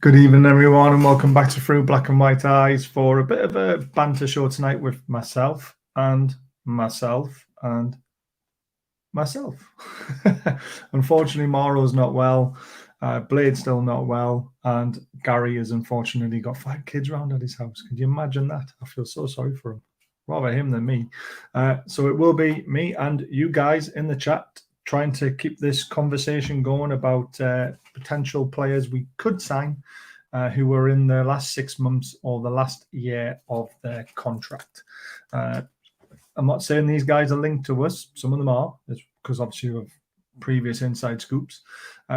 Good evening, everyone, and welcome back to Through Black and White Eyes for a bit of a banter show tonight with myself. Unfortunately, Mauro's not well, Blade's still not well, and Gary has unfortunately got 5 kids around at his house. Could you imagine that? I feel so sorry for him. Rather him than me. So it will be me and you guys in the chat trying to keep this conversation going about potential players we could sign who were in the last 6 months or the last year of their contract. I'm not saying these guys are linked to us. Some of them are, because obviously of previous inside scoops.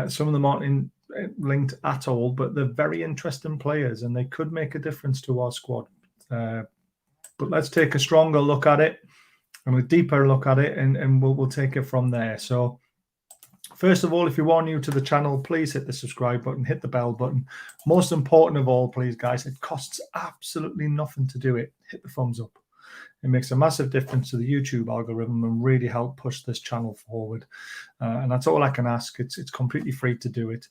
Some of them aren't linked at all, but they're very interesting players and they could make a difference to our squad. But let's take a stronger look at it and a deeper look at it, and we'll take it from there. So first of all, if you are new to the channel, please hit the subscribe button, hit the bell button. Most important of all, please, guys, it costs absolutely nothing to do it. Hit the thumbs up. It makes a massive difference to the YouTube algorithm and really help push this channel forward. And that's all I can ask. It's completely free to do it.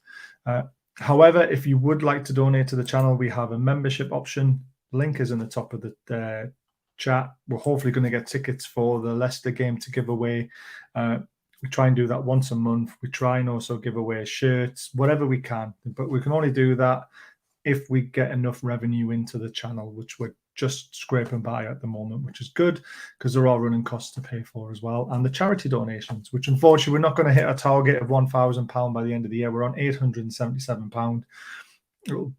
However, if you would like to donate to the channel, we have a membership option. Link is in the top of the chat. We're hopefully going to get tickets for the Leicester game to give away. We try and do that once a month. We try and also give away shirts, whatever we can. But we can only do that if we get enough revenue into the channel, which we're just scraping by at the moment, which is good because there are running costs to pay for as well. And the charity donations, which unfortunately we're not going to hit a target of £1,000 by the end of the year. We're on £877.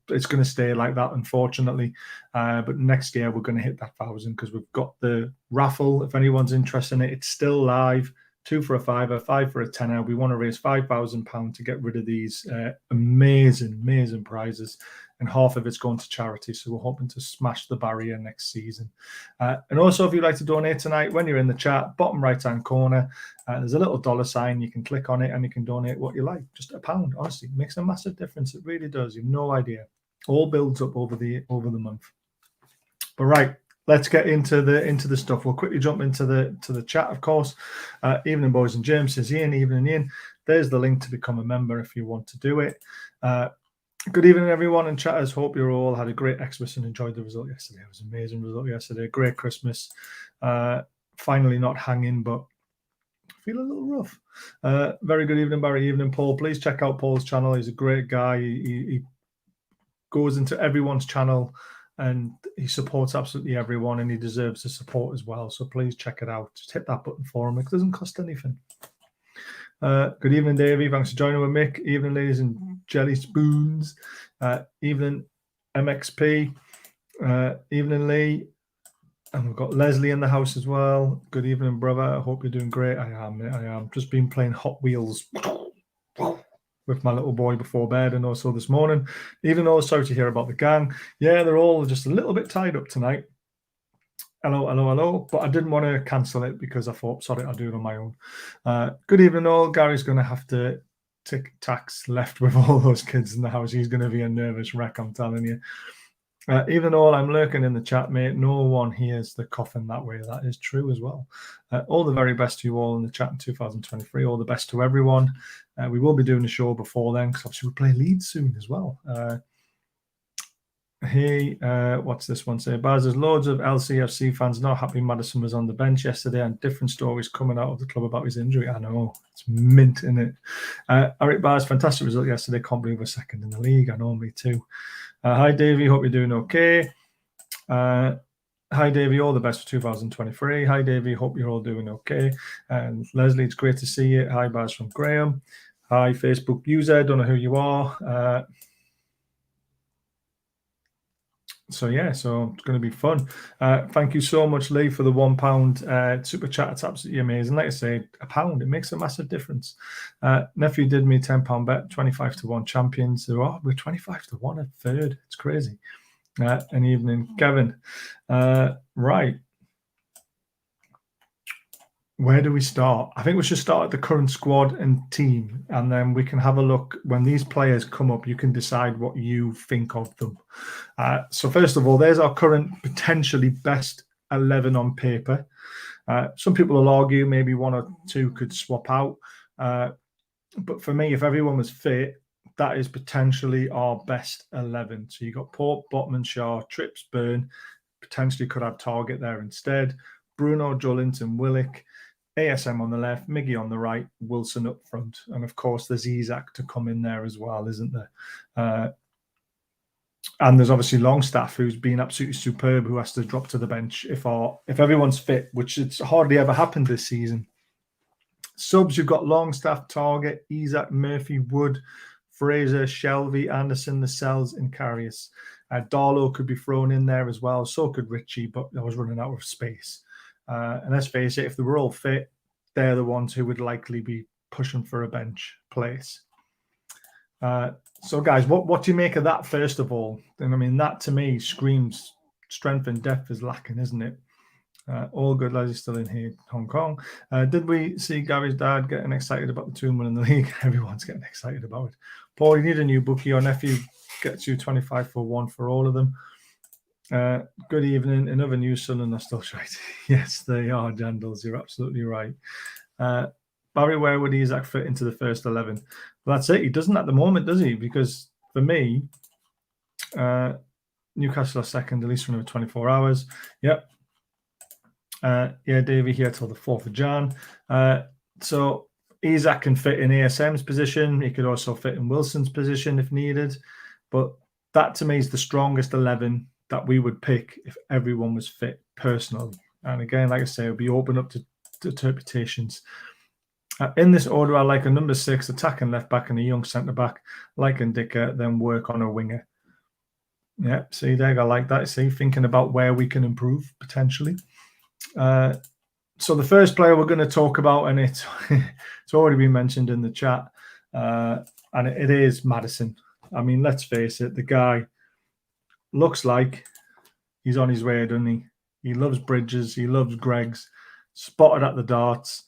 It's going to stay like that, unfortunately. But next year we're going to hit that 1,000 because we've got the raffle. If anyone's interested in it, it's still live. 2 for a fiver, 5 for a tenner. We want to raise £5,000 to get rid of these amazing prizes, and half of it's going to charity. So we're hoping to smash the barrier next season. And also, if you'd like to donate tonight, when you're in the chat, bottom right-hand corner, there's a little $sign. You can click on it and you can donate what you like. Just £1, honestly, it makes a massive difference. It really does. You've no idea. All builds up over the month. But right. Let's get into the stuff. We'll quickly jump into the chat, of course. Evening, boys and James says Ian. Evening, Ian. There's the link to become a member if you want to do it. Good evening, everyone, and chatters. Hope you all had a great Xmas and enjoyed the result yesterday. It was an amazing result yesterday. Great Christmas. Finally not hanging, but I feel a little rough. Very good evening, Barry. Evening, Paul. Please check out Paul's channel. He's a great guy. He goes into everyone's channel, and he supports absolutely everyone, and he deserves the support as well. So please check it out. Just hit that button for him. It doesn't cost anything. Good evening, Davey. Thanks for joining with Mick. Evening, ladies and jelly spoons. Evening, MXP. Evening, Lee. And we've got Leslie in the house as well. Good evening, brother. I hope you're doing great. I am. Just been playing Hot Wheels with my little boy before bed, and also this morning. Even though sorry to hear about the gang. Yeah, they're all just a little bit tied up tonight. Hello. But I didn't want to cancel it because I thought, sorry, I'll do it on my own. Good evening, all. Gary's going to have to take tax left with all those kids in the house. He's going to be a nervous wreck, I'm telling you. Even though I'm lurking in the chat, mate, no one hears the coffin that way. That is true as well. All the very best to you all in the chat in 2023. All the best to everyone. We will be doing a show before then because obviously we play Leeds soon as well. Hey, what's this one say? Baz, there's loads of LCFC fans not happy Maddison was on the bench yesterday, and different stories coming out of the club about his injury. I know, it's mint, isn't it? Eric Baz, fantastic result yesterday. Can't believe we're second in the league. I know, me too. Hi, Davey. Hope you're doing okay. Hi, Davey. All the best for 2023. Hi, Davey. Hope you're all doing okay. And Leslie, it's great to see you. Hi, Baz from Graham. Hi, Facebook user. Don't know who you are. So it's going to be fun. Thank you so much, Lee, for the £1 super chat. It's absolutely amazing. Like I say, £1, it makes a massive difference. Nephew did me a £10 bet, 25-1 champions. So, we're 25-1 at third. It's crazy. An evening, Kevin. Right. Where do we start? I think we should start at the current squad and team, and then we can have a look. When these players come up, you can decide what you think of them. So first of all, there's our current potentially best 11 on paper. Some people will argue maybe one or two could swap out. But for me, if everyone was fit, that is potentially our best 11. So you got Pope, Botman, Shaw, Trips, Byrne. Potentially could have Target there instead. Bruno, Jolinton, Willock, ASM on the left, Miggy on the right, Wilson up front. And of course, there's Isak to come in there as well, isn't there? And there's obviously Longstaff, who's been absolutely superb, who has to drop to the bench if everyone's fit, which it's hardly ever happened this season. Subs, you've got Longstaff, Target, Isak, Murphy, Wood, Fraser, Shelvey, Anderson, Lascelles, and Karius. Darlow could be thrown in there as well. So could Richie, but I was running out of space. And let's face it, if they were all fit, they're the ones who would likely be pushing for a bench place. So, guys, what do you make of that, first of all? And I mean, that to me screams strength and depth is lacking, isn't it? All good, lads, is still in here, Hong Kong. Did we see Gary's dad getting excited about the 2 in the league? Everyone's getting excited about it. Paul, you need a new bookie. Your nephew gets you 25 for 1 for all of them. Good evening. Another news, Sunderland are still shite. Yes, they are, Jandals. You're absolutely right. Barry, where would Isak fit into the first 11? Well, that's it. He doesn't at the moment, does he? Because for me, Newcastle are second, at least for another 24 hours. Yep. Yeah, Davey here till the 4th of Jan. So Isak can fit in ASM's position. He could also fit in Wilson's position if needed. But that to me is the strongest 11 that we would pick if everyone was fit personally. And again, like I say, it'll be open up to interpretations. In this order, I like a number 6 attacking left back and a young centre back, like Ndicka, then work on a winger. Yeah, see there, I like that. See, thinking about where we can improve potentially. So the first player we're going to talk about, and it's already been mentioned in the chat, and it is Maddison. I mean, let's face it, the guy looks like he's on his way, doesn't he? He loves Bridges, he loves Greggs, spotted at the darts.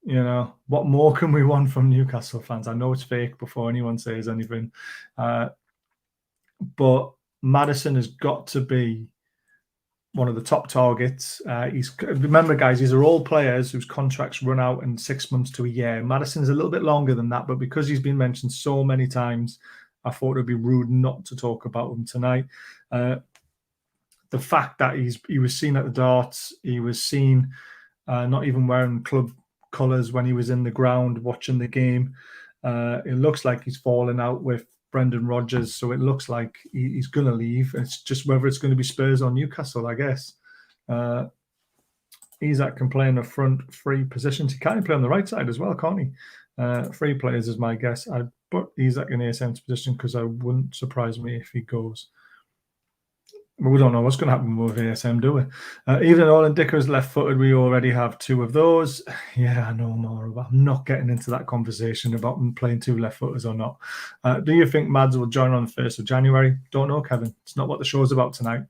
You know, what more can we want from Newcastle fans? I know it's fake before anyone says anything, but Maddison has got to be one of the top targets. Remember, guys, these are all players whose contracts run out in 6 months to a year. Maddison's a little bit longer than that, but because he's been mentioned so many times, I thought it would be rude not to talk about him tonight. The fact that he was seen at the darts, he was seen not even wearing club colours when he was in the ground watching the game. It looks like he's fallen out with Brendan Rodgers, so it looks like he's going to leave. It's just whether it's going to be Spurs or Newcastle, I guess. Isak can play in the front three positions. He can play on the right side as well, can't he? 3 players is my guess. I'd put Isak in ASM's position because I wouldn't surprise me if he goes. But we don't know what's going to happen with ASM, do we? Even though Ndicka's left-footed, we already have 2 of those. Yeah, I know more about. I'm not getting into that conversation about playing 2 left-footers or not. Do you think Mads will join on the 1st of January? Don't know, Kevin. It's not what the show's about tonight.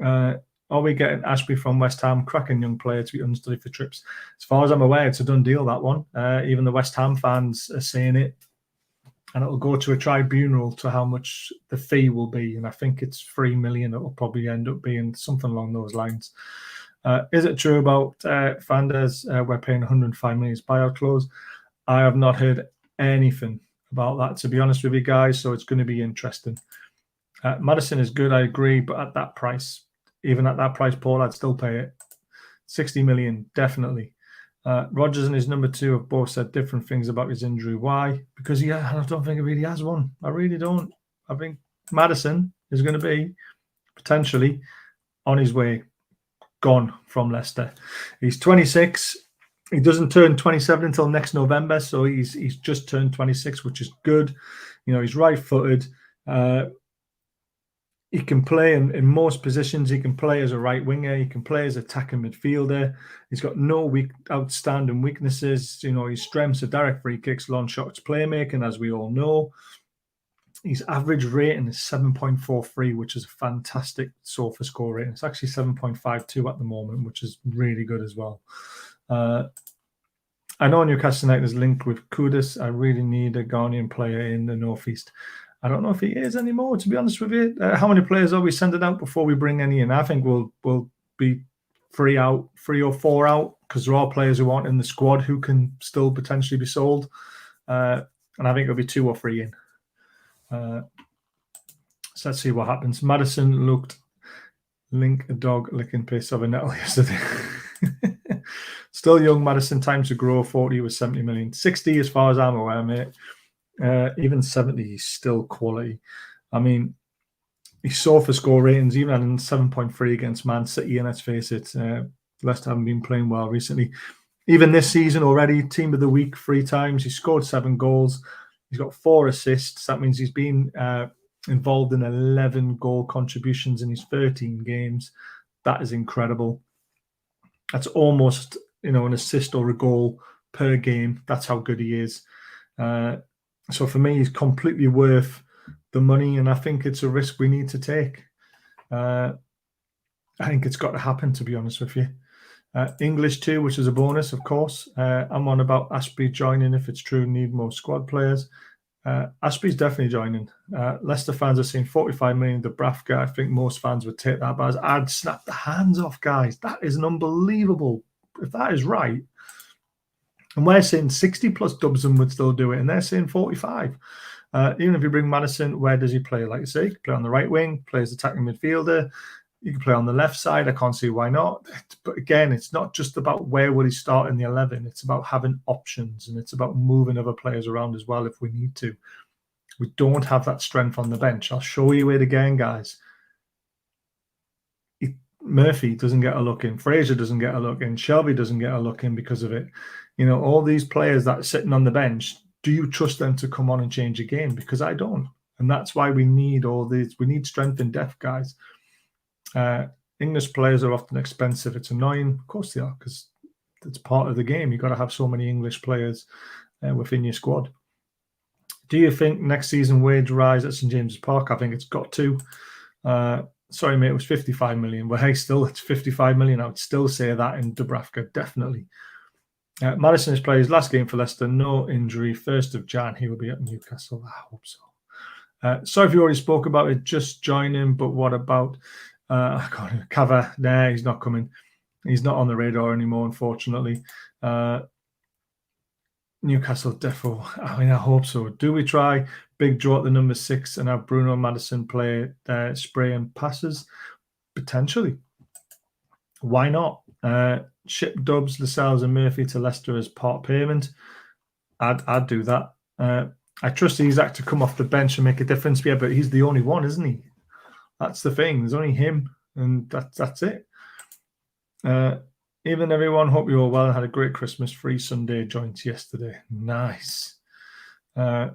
Are we getting Ashby from West Ham? Cracking young player to be understudy for trips. As far as I'm aware, it's a done deal, that one. Even the West Ham fans are saying it. And it'll go to a tribunal to how much the fee will be. And I think it's 3 million. It'll probably end up being something along those lines. Is it true about Fanders? We're paying 105 million buyout clause. I have not heard anything about that, to be honest with you guys. So it's going to be interesting. Maddison is good, I agree. But at that price, even at that price, Paul, I'd still pay it. 60 million, definitely. Rodgers and his number 2 have both said different things about his injury. Why? Because I don't think he really has one. I really don't. I think Maddison is going to be potentially on his way, gone from Leicester. He's 26. He doesn't turn 27 until next November, so he's just turned 26, which is good. You know, he's right-footed. He can play in most positions. He can play as a right winger. He can play as attacking midfielder. He's got no outstanding weaknesses. You know, his strengths are direct free kicks, long shots, playmaking, as we all know. His average rating is 7.43, which is a fantastic sofa score rating. It's actually 7.52 at the moment, which is really good as well. I know Newcastle United is linked with Kudus. I really need a Ghanaian player in the Northeast. I don't know if he is anymore, to be honest with you. How many players are we sending out before we bring any in? I think we'll be 3 or 4 out, because there are players who aren't in the squad who can still potentially be sold. And I think it'll be 2 or 3 in. So let's see what happens. Maddison looked link a dog licking piss of a nettle yesterday. Still young, Maddison. Time to grow. 40 was 70 million. 60 as far as I'm aware, mate. Even 70 is still quality. I mean, he saw for score ratings, even at 7.3 against Man City, and let's face it, Leicester haven't been playing well recently. Even this season already, team of the week 3 times. He scored 7 goals. He's got 4 assists. That means he's been involved in 11 goal contributions in his 13 games. That is incredible. That's almost, an assist or a goal per game. That's how good he is. So for me, he's completely worth the money, and I think it's a risk we need to take. I think it's got to happen, to be honest with you. English too, which is a bonus, of course. I'm on about Ashby joining if it's true, need more squad players. Ashby's definitely joining. Leicester fans are seeing 45 million Dubravka. I think most fans would take that, but I'd snap the hands off, guys. That is an unbelievable. If that is right, and we're saying 60 plus Dubson would still do it, and they're saying 45. Even if you bring Maddison, where does he play? Like you say, he can play on the right wing, plays attacking midfielder. You can play on the left side. I can't see why not. But again, it's not just about where will he start in the 11. It's about having options, and it's about moving other players around as well if we need to. We don't have that strength on the bench. I'll show you it again, guys. Murphy doesn't get a look in. Fraser doesn't get a look in. Shelby doesn't get a look in because of it. All these players that are sitting on the bench, do you trust them to come on and change a game? Because I don't. And that's why we need all these. We need strength and depth, guys. English players are often expensive. It's annoying. Of course they are, because it's part of the game. You've got to have so many English players within your squad. Do you think next season wage rise at St James's Park? I think it's got to. Sorry, mate, it was 55 million. Well, hey, still, it's 55 million. I would still say that in Dubravka, definitely. Maddison is playing his last game for Leicester. No injury. 1st of Jan, he will be at Newcastle. I hope so. Sorry if you already spoke about it. Just join him. But what about Cava? Nah, he's not coming. He's not on the radar anymore, unfortunately. Newcastle defo. I hope so. Do we try Big Joe at the number 6 and have Bruno Maddison play spray and passes? Potentially. Why not? Ship Dubs, Lascelles and Murphy to Leicester as part payment. I'd do that. I trust Isaac to come off the bench and make a difference. Yeah, but he's the only one, isn't he? That's the thing. There's only him, and that's it. Even everyone, hope you all well and had a great Christmas. Free Sunday joints yesterday. Nice. Yeah,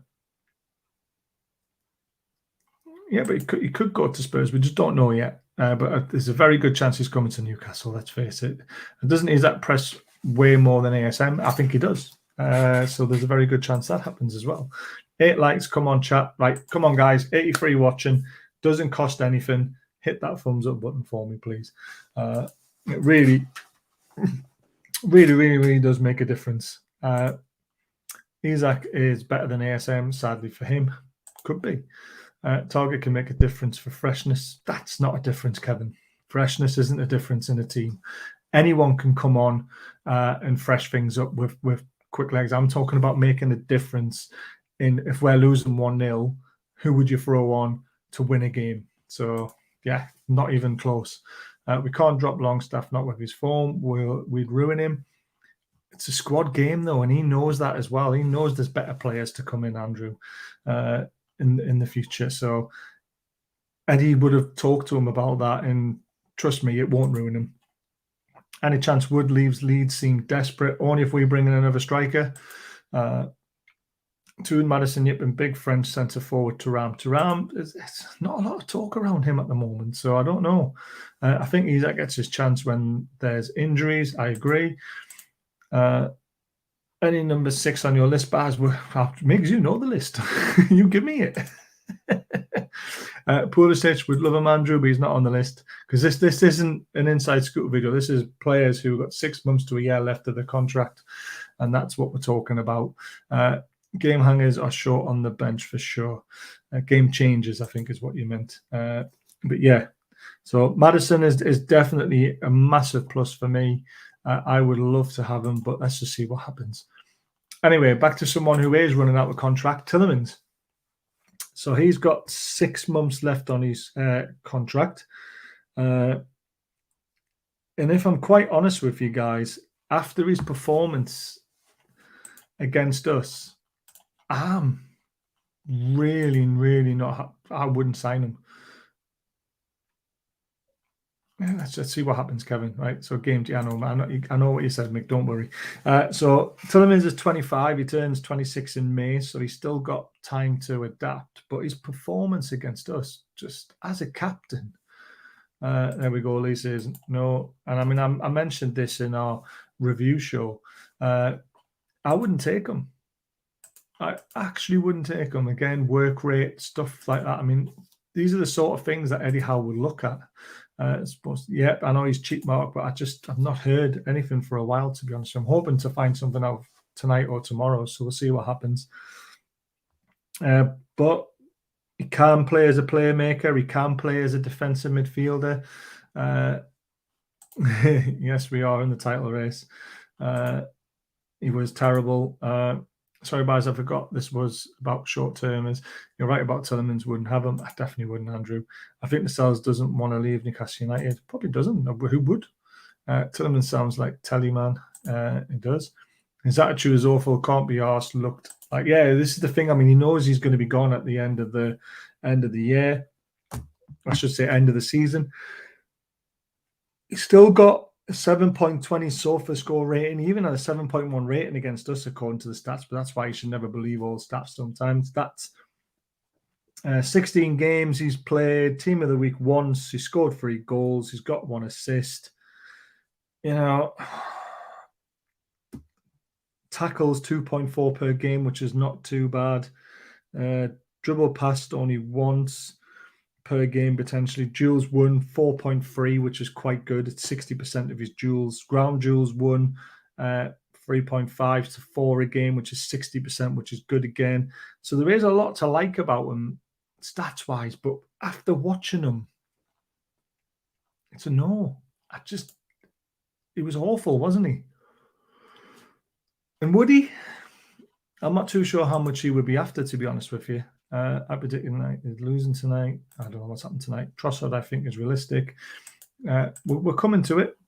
but he could go to Spurs. We just don't know yet. But there's a very good chance he's coming to Newcastle, let's face it. And doesn't Isaac press way more than ASM? I think he does. So there's a very good chance that happens as well. 8 likes. Come on, chat. Right, come on, guys. 83 watching. Doesn't cost anything. Hit that thumbs up button for me, please. It really, really does make a difference. Isaac is better than ASM, sadly for him. Could be. Target can make a difference for freshness. That's not a difference, Kevin. Freshness isn't a difference in a team. Anyone can come on and fresh things up with quick legs. I'm talking about making a difference in if we're losing 1-0, who would you throw on to win a game? So, yeah, not even close. We can't drop Longstaff, not with his form. We'd ruin him. It's a squad game, though, and he knows that as well. He knows there's better players to come in, Andrew, in the future. So Eddie would have talked to him about that, and trust me, it won't ruin him. Any chance Wood leaves Leeds seem desperate? Only if we bring in another striker. Toon, Madison, Yip, and big French centre forward Thuram. Thuram, it's not a lot of talk around him at the moment, so I don't know. I think Isaac gets his chance when there's injuries. I agree. Any number 6 on your list, Baz? Migs, you know the list. You give me it. Pulisic would love him, Andrew, but he's not on the list because this isn't an inside scoop video. This is players who got 6 months to a year left of the contract, and that's what we're talking about. Game hangers are short on the bench for sure. Game changers, I think, is what you meant. But yeah, so Maddison is definitely a massive plus for me. I would love to have him, but let's just see what happens. Anyway, back to someone who is running out of contract, Tillemans. So he's got 6 months left on his contract. And if I'm quite honest with you guys, after his performance against us, I'm really, really not. I wouldn't sign him. Yeah, let's see what happens, Kevin. Right. So game. I know what you said, Mick. Don't worry. So Tielemans is 25. He turns 26 in May, so he's still got time to adapt. But his performance against us, just as a captain, there we go. Lee says no, and I mean I mentioned this in our review show. I wouldn't take him. I actually wouldn't take him. Again, work rate, stuff like that. I mean, these are the sort of things that Eddie Howe would look at. I know he's cheap mark, but I've not heard anything for a while, to be honest. I'm hoping to find something out tonight or tomorrow, so we'll see what happens. But he can play as a playmaker. He can play as a defensive midfielder. Yes, we are in the title race. He was terrible. Sorry, guys, I forgot this was about short-termers. You're right about Tielemans wouldn't have him. I definitely wouldn't, Andrew. I think Lascelles doesn't want to leave Newcastle United. Probably doesn't. Who would? Tielemans sounds like Tellyman. It does. His attitude is awful. Can't be arsed. Looked like, yeah, this is the thing. I mean, he knows he's going to be gone at the end of the year. I should say end of the season. He's still got a 7.20 SOFA score rating. He even had a 7.1 rating against us, according to the stats, but that's why you should never believe all stats sometimes. That's 16 games he's played, team of the week once. He scored 3 goals. He's got 1 assist. You know, tackles 2.4 per game, which is not too bad. Dribble passed only once per game, potentially. Duels won 4.3, which is quite good. It's 60% of his duels. Ground duels won 3.5 to 4 a game, which is 60%, which is good again. So there is a lot to like about him stats-wise, but after watching him, it's a no. He was awful, wasn't he? And would he? I'm not too sure how much he would be after, to be honest with you. I predict United losing tonight. I don't know what's happened tonight. Trossard, I think, is realistic. We're coming to it.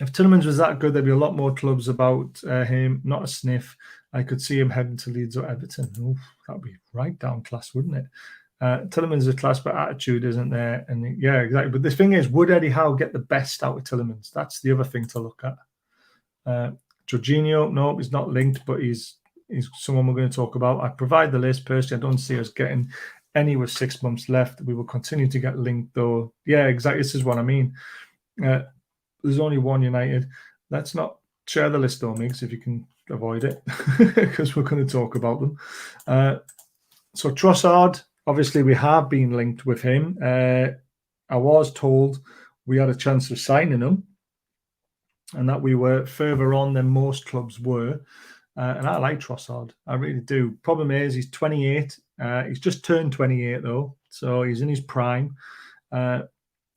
If Tielemans was that good, there'd be a lot more clubs about him. Not a sniff. I could see him heading to Leeds or Everton. Oof, that'd be right down class, wouldn't it? Tielemans is a class, but attitude isn't there. And yeah, exactly. But the thing is, would Eddie Howe get the best out of Tielemans? That's the other thing to look at. Jorginho, no, he's not linked, but he's someone we're going to talk about. I provide the list. Personally, I don't see us getting any with 6 months left. We will continue to get linked, though. Yeah, exactly. This is what I mean. There's only one United. Let's not share the list, though, Migs, if you can avoid it, because we're going to talk about them. So Trossard, obviously, we have been linked with him. I was told we had a chance of signing him, and that we were further on than most clubs were. And I like Trossard. I really do. Problem is, he's 28. He's just turned 28, though. So he's in his prime.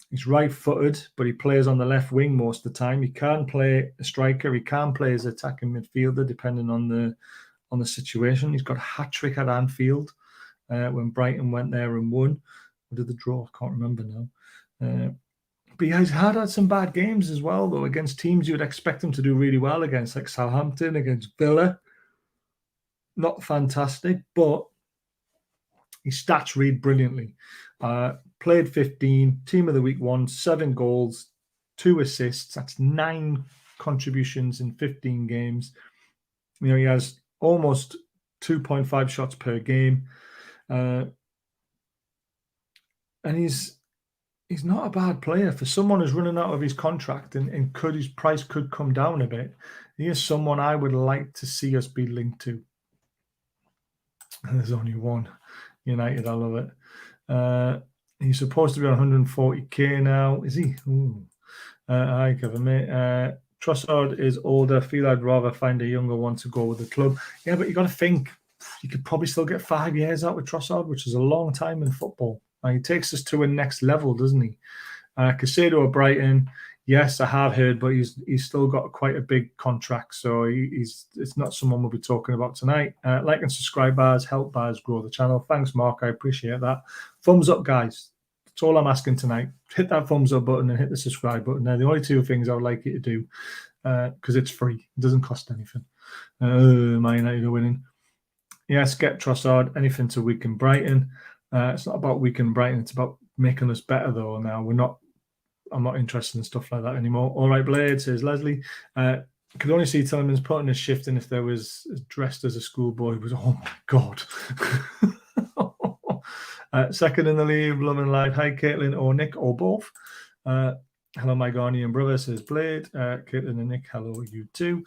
He's right-footed, but he plays on the left wing most of the time. He can play a striker. He can play as attacking midfielder, depending on the situation. He's got a hat-trick at Anfield when Brighton went there and won. Or did the draw? I can't remember now. But he's had some bad games as well, though, against teams you would expect him to do really well against, like Southampton, against Villa. Not fantastic, but his stats read brilliantly. Played 15, team of the week 1, 7 goals, 2 assists. That's 9 contributions in 15 games. You know, he has almost 2.5 shots per game. And he's not a bad player for someone who's running out of his contract and his price could come down a bit. He is someone I would like to see us be linked to. And there's only one United. I love it. He's supposed to be on 140k now. Is he? Hi, Kevin, mate. Trossard is older. I feel I'd rather find a younger one to go with the club. Yeah, but you got to think you could probably still get 5 years out with Trossard, which is a long time in football. He takes us to a next level, doesn't he? Casado at Brighton, Yes, I have heard, but he's still got quite a big contract, so it's not someone we'll be talking about tonight. Like and subscribe bars, help bars grow the channel. Thanks, Mark. I appreciate that. Thumbs up, guys. That's all I'm asking tonight. Hit that thumbs up button and hit the subscribe button. They're the only two things I would like you to do, because it's free. It doesn't cost anything. Man United are winning. Yes, get Trossard. Anything to weaken Brighton. It's not about weakening Brighton. It's about making us better, though. Now I'm not interested in stuff like that anymore. All right, Blade, says Leslie. Could only see Tillman's putting his shift in if there was dressed as a schoolboy. Oh my God. Second in the league, Blooming Light. Hi, Caitlin or Nick or both. Hello, my Ghanaian brother, says Blade. Caitlin and Nick, hello, you too.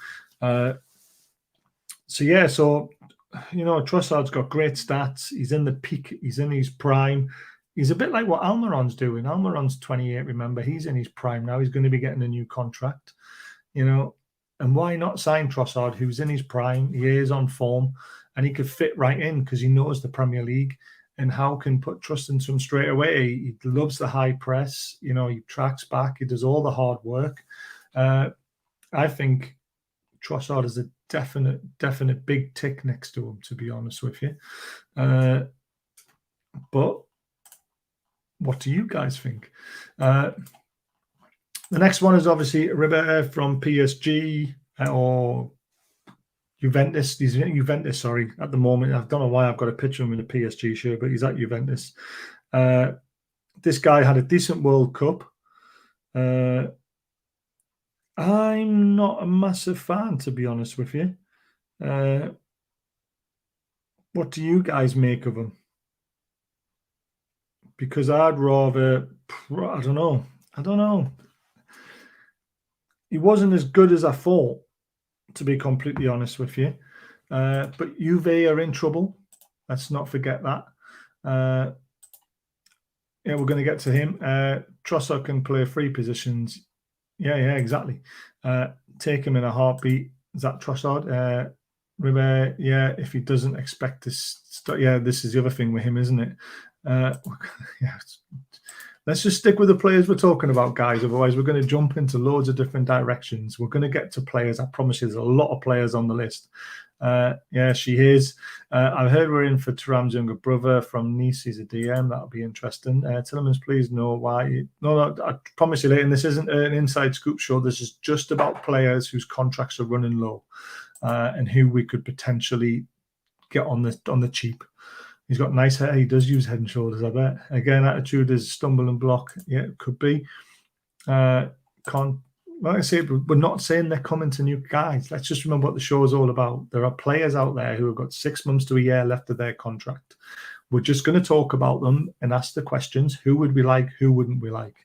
So Trossard's got great stats. He's in the peak. He's in his prime. He's a bit like what Almiron's doing. Almiron's 28, remember. He's in his prime now. He's going to be getting a new contract, and why not sign Trossard, who's in his prime? He is on form, and he could fit right in because he knows the Premier League, and Howe can put trust into him straight away. He loves the high press. He tracks back. He does all the hard work. I think Trossard is a definite big tick next to him, to be honest with you. But what do you guys think? The next one is obviously Ribery from PSG or Juventus. He's at Juventus, sorry, at the moment. I don't know why I've got a picture of him in a PSG shirt, but he's at Juventus. This guy had a decent World Cup. I'm not a massive fan, to be honest with you. What do you guys make of him? Because I'd rather, I don't know. He wasn't as good as I thought, to be completely honest with you. But Juve are in trouble. Let's not forget that. We're going to get to him. Trossard can play 3 positions. Yeah, exactly. Take him in a heartbeat. Is that Trossard? Ribery, yeah, if he doesn't expect to start. Yeah, this is the other thing with him, isn't it? Let's just stick with the players we're talking about, guys. Otherwise, we're going to jump into loads of different directions. We're going to get to players. I promise you, there's a lot of players on the list. Yeah, she is. I've heard we're in for Thuram's younger brother from Nice. He's a DM. That'll be interesting. Tillemans, please know why. No, I promise you, Leighton, this isn't an inside scoop show. This is just about players whose contracts are running low and who we could potentially get on the cheap. He's got nice hair. He does use Head and Shoulders, I bet. Again, attitude is stumble and block. Yeah, it could be. Like I say, we're not saying they're coming to new guys. Let's just remember what the show is all about. There are players out there who have got 6 months to a year left of their contract. We're just going to talk about them and ask the questions. Who would we like? Who wouldn't we like?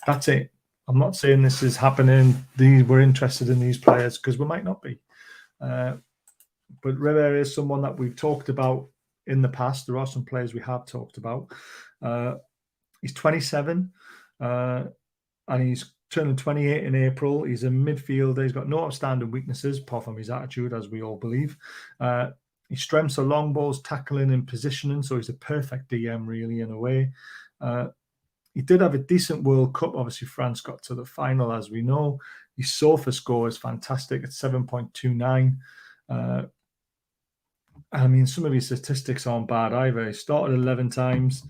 That's it. I'm not saying this is happening. We're interested in these players because we might not be. But Ribery is someone that we've talked about in the past. There are some players we have talked about. He's 27 and he's turning 28 in April. He's a midfielder. He's got no outstanding weaknesses apart from his attitude, as we all believe. His strengths are long balls, tackling and positioning, so he's a perfect DM, really, in a way. He did have a decent World Cup. Obviously, France got to the final, as we know. His SOFA score is fantastic at 7.29. I mean, some of his statistics aren't bad either. He started 11 times.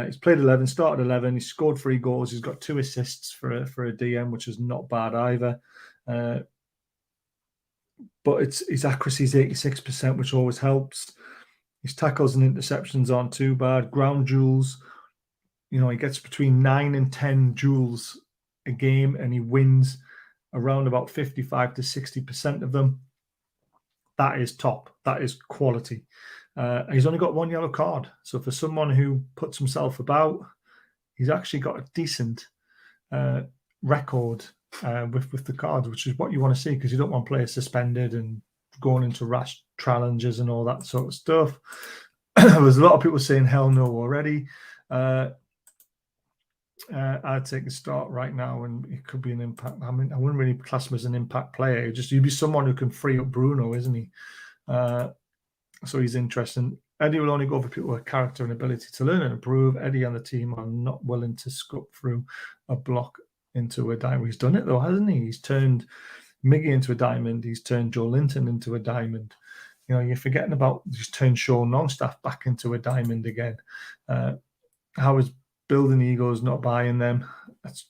He's played 11, started 11. He scored 3 goals. He's got 2 assists for a DM, which is not bad either. But his accuracy is 86%, which always helps. His tackles and interceptions aren't too bad. Ground duels, he gets between 9 and 10 duels a game, and he wins around about 55 to 60% of them. That is top. That is quality. He's only got 1 yellow card. So for someone who puts himself about, he's actually got a decent record with the cards, which is what you want to see, because you don't want players suspended and going into rash challenges and all that sort of stuff. There's a lot of people saying hell no already. I'd take a start right now, and it could be an impact. I mean, I wouldn't really class him as an impact player. You'd be someone who can free up Bruno, isn't he? So he's interesting. Eddie will only go for people with character and ability to learn and improve. Eddie and the team are not willing to scope through a block. into a diamond. He's done it though, hasn't he? He's turned Miggy into a diamond. He's turned Joe Linton into a diamond. You know, you're forgetting about he's turned Sean Longstaff back into a diamond again. How is building egos, not buying them?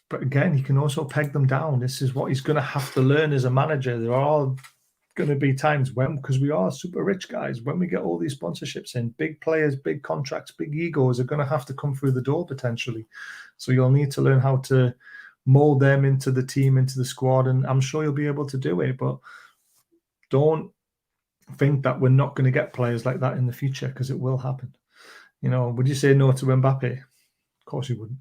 But again, he can also peg them down. This is what he's going to have to learn as a manager. There are going to be times when, because we are super rich guys, when we get all these sponsorships in, big players, big contracts, big egos are going to have to come through the door potentially. So you'll need to learn how to mold them into the team, into the squad, and I'm sure you'll be able to do it. But don't think that we're not going to get players like that in the future, because it will happen. You know, would you say no to Mbappe? Of course you wouldn't.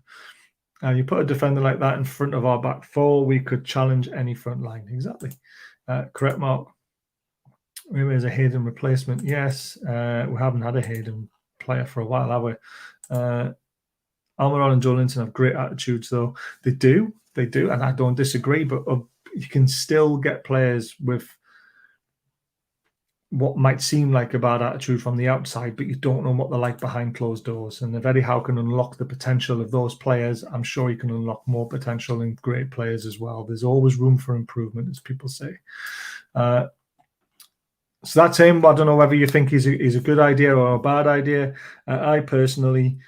You put a defender like that in front of our back four, we could challenge any front line. Exactly. Correct, Mark. Maybe as a Hayden replacement. Yes, we haven't had a Hayden player for a while, have we? Almiron and Joe Linton have great attitudes, though. They do, and I don't disagree, but you can still get players with what might seem like a bad attitude from the outside, but you don't know what they're like behind closed doors. And if Eddie Howe can unlock the potential of those players, I'm sure he can unlock more potential in great players as well. There's always room for improvement, as people say. So that's him. I don't know whether you think he's a good idea or a bad idea. I personally,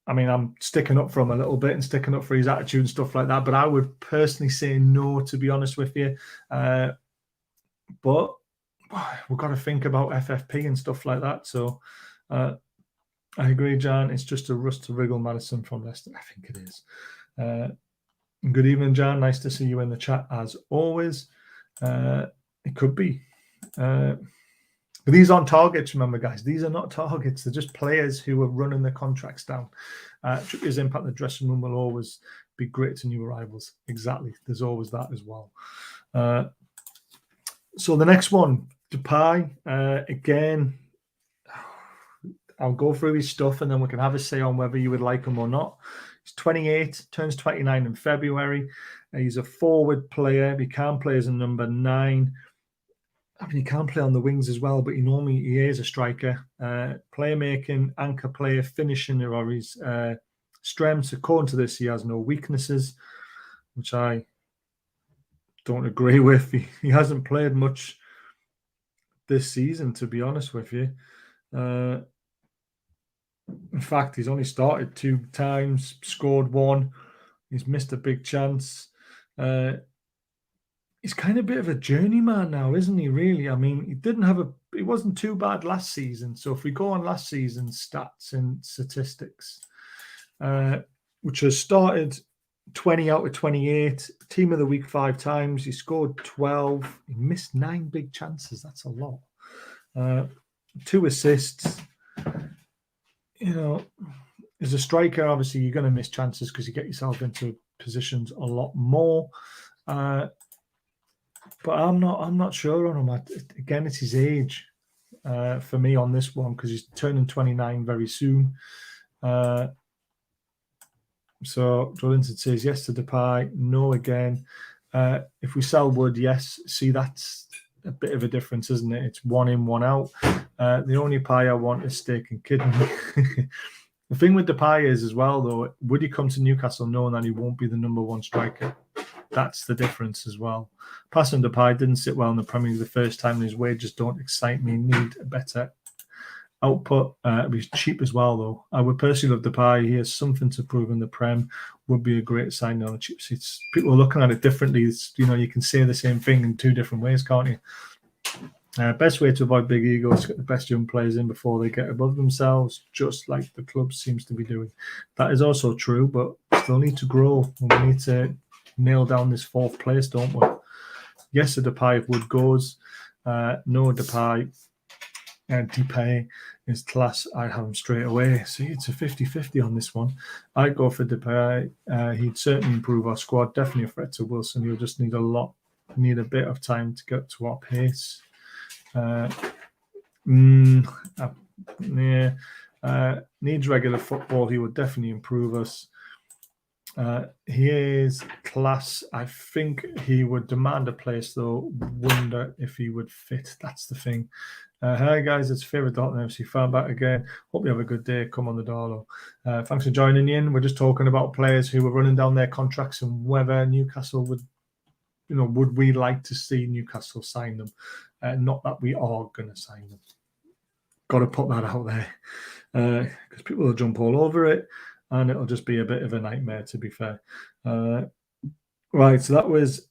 I mean, I'm sticking up for him a little bit and sticking up for his attitude and stuff like that, but I would personally say no, to be honest with you. But we've got to think about FFP and stuff like that. So I agree, Jan. It's just a rust to wriggle Madison from Leicester. I think it is. Good evening, Jan. Nice to see you in the chat as always. It could be. But these aren't targets, remember, guys. These are not targets. They're just players who are running their contracts down. His impact in the dressing room will always be great to new arrivals. Exactly. There's always that as well. So the next one, Depay. Again, I'll go through his stuff and then we can have a say on whether you would like him or not. He's 28, turns 29 in February. He's a forward player. He can play as a number 9. I mean, he can play on the wings as well, but he is a striker. Playmaking, anchor player, finishing are his strengths. According to this, he has no weaknesses, which I don't agree with. He hasn't played much this season, to be honest with you. In fact, he's only started 2 times, scored 1. He's missed a big chance. He's kind of a bit of a journeyman now, isn't he, really? I mean, he wasn't too bad last season. So if we go on last season's stats and statistics, which has started 20 out of 28, team of the week 5 times. He scored 12. He missed 9 big chances. That's a lot. 2 assists. You know, as a striker, obviously you're going to miss chances because you get yourself into positions a lot more. But I'm not sure on him. Again, it's his age for me on this one, because he's turning 29 very soon. So Jolinton says yes to Depay, no again. If we sell Wood, yes. See, that's a bit of a difference, isn't it? It's 1 in, 1 out. The only pie I want is steak and kidney. The thing with Depay is as well, though, would he come to Newcastle knowing that he won't be the number 1 striker? That's the difference as well. Passing Depay didn't sit well in the Premier League the first time, and his wages don't excite me. Need a better output. He's cheap as well, though. I would personally love Depay. He has something to prove in the Prem. Would be a great sign on a cheap seats. People are looking at it differently. You can say the same thing in 2 different ways, can't you? Best way to avoid big egos, get the best young players in before they get above themselves, just like the club seems to be doing. That is also true, but we still need to grow. And we need to nail down this 4th place, don't we? Yes, to Depay if Wood goes. No Depay. Depay is class. I have him straight away. See, it's a 50-50 on this one. I'd go for Depay. He'd certainly improve our squad. Definitely a threat to Wilson. He'll just need a bit of time to get to our pace. Needs regular football. He would definitely improve us. He is class. I think he would demand a place, though. Wonder if he would fit. That's the thing. Hi guys, it's favourite Dalton FC fan back again. Hope you have a good day. Come on the Darlo. Thanks for joining in. We're just talking about players who are running down their contracts and whether Newcastle would we like to see Newcastle sign them? Not that we are going to sign them. Got to put that out there because people will jump all over it, and it'll just be a bit of a nightmare, to be fair. Right, so that was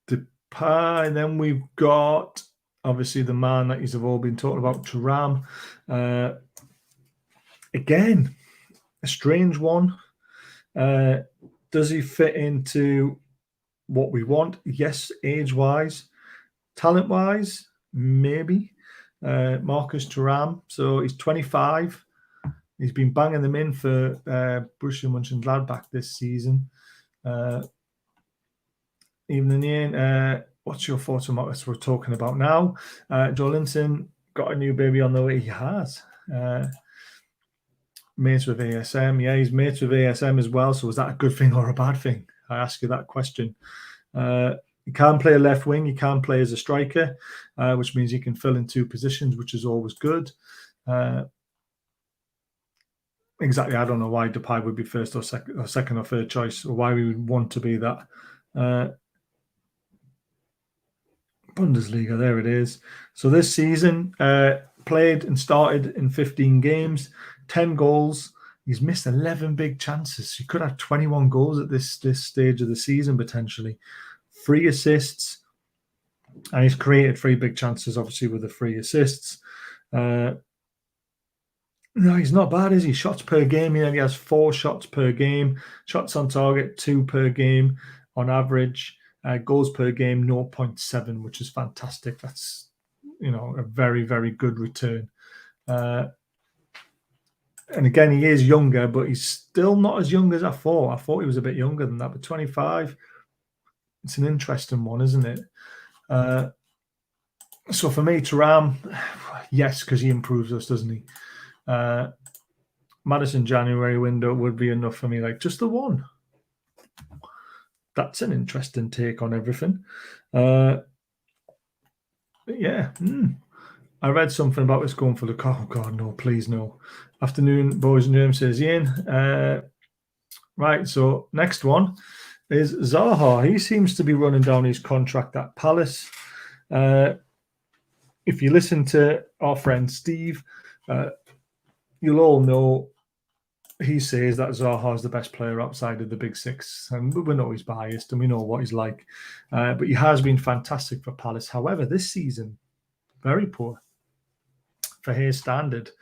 Depay, and then we've got obviously the man that you've all been talking about, Thuram. Again, a strange one. Does he fit into what we want? Yes, age-wise. Talent-wise, maybe. Marcus Thuram, so he's 25. He's been banging them in for Borussia Mönchengladbach this season. Even in the end, what's your thoughts on what we're talking about now? Joelinton got a new baby on the way. He has. Mates with ASM. Yeah, he's mates with ASM as well. So is that a good thing or a bad thing? I ask you that question. He can play a left wing. He can play as a striker, which means he can fill in two positions, which is always good. Exactly. I don't know why Depay would be first or second or third choice, or why we would want to be that. Bundesliga, there it is. So this season, played and started in 15 games, 10 goals. He's missed 11 big chances. He could have 21 goals at this stage of the season, potentially. 3 assists. And he's created 3 big chances, obviously, with the 3 assists. No, he's not bad, is he? Shots per game. He has 4 shots per game. Shots on target, 2 per game on average. Goals per game, 0.7, which is fantastic. That's, a very, very good return. And again, he is younger, but he's still not as young as I thought. I thought he was a bit younger than that, but 25, it's an interesting one, isn't it? So for me, Thuram, yes, because he improves us, doesn't he? Madison January window would be enough for me, like just the one. That's an interesting take on everything. Yeah. I read something about this going for the car. Oh, God, no, please, no. Afternoon, boys and germs, says Ian. Right, so next one is Zaha. He seems to be running down his contract at Palace. If you listen to our friend Steve, you'll all know he says that Zaha is the best player outside of the big 6. And we know he's biased and we know what he's like. But he has been fantastic for Palace. However, this season, very poor for his standard.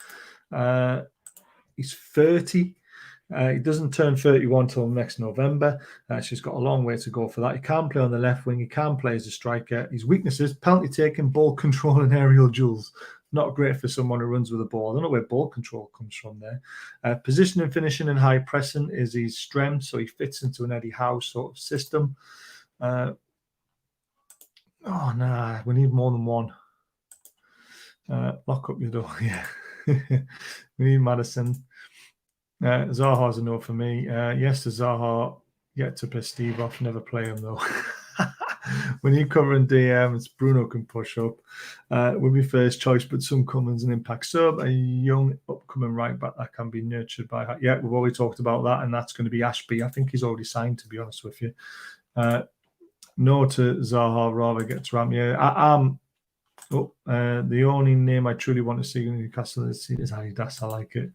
He's 30. He doesn't turn 31 till next November. So he's got a long way to go for that. He can play on the left wing. He can play as a striker. His weaknesses, penalty taking, ball control, and aerial duels. Not great for someone who runs with the ball. I don't know where ball control comes from there. Positioning, finishing, and high pressing is his strength, so he fits into an Eddie Howe sort of system. We need more than one. Lock up your door, yeah. We need Madison. Zaha's a no for me. Yes to Zaha. Yet to piss Steve off. Never play him, though. When you cover in DMs, Bruno can push up. Would be first choice, but some come as an impact sub. A young upcoming right back that can be nurtured by. Yeah, we've already talked about that, and that's going to be Ashby. I think he's already signed, to be honest with you. No to Zaha, rather get Thuram. Yeah, the only name I truly want to see in Newcastle is Adidas. I like it.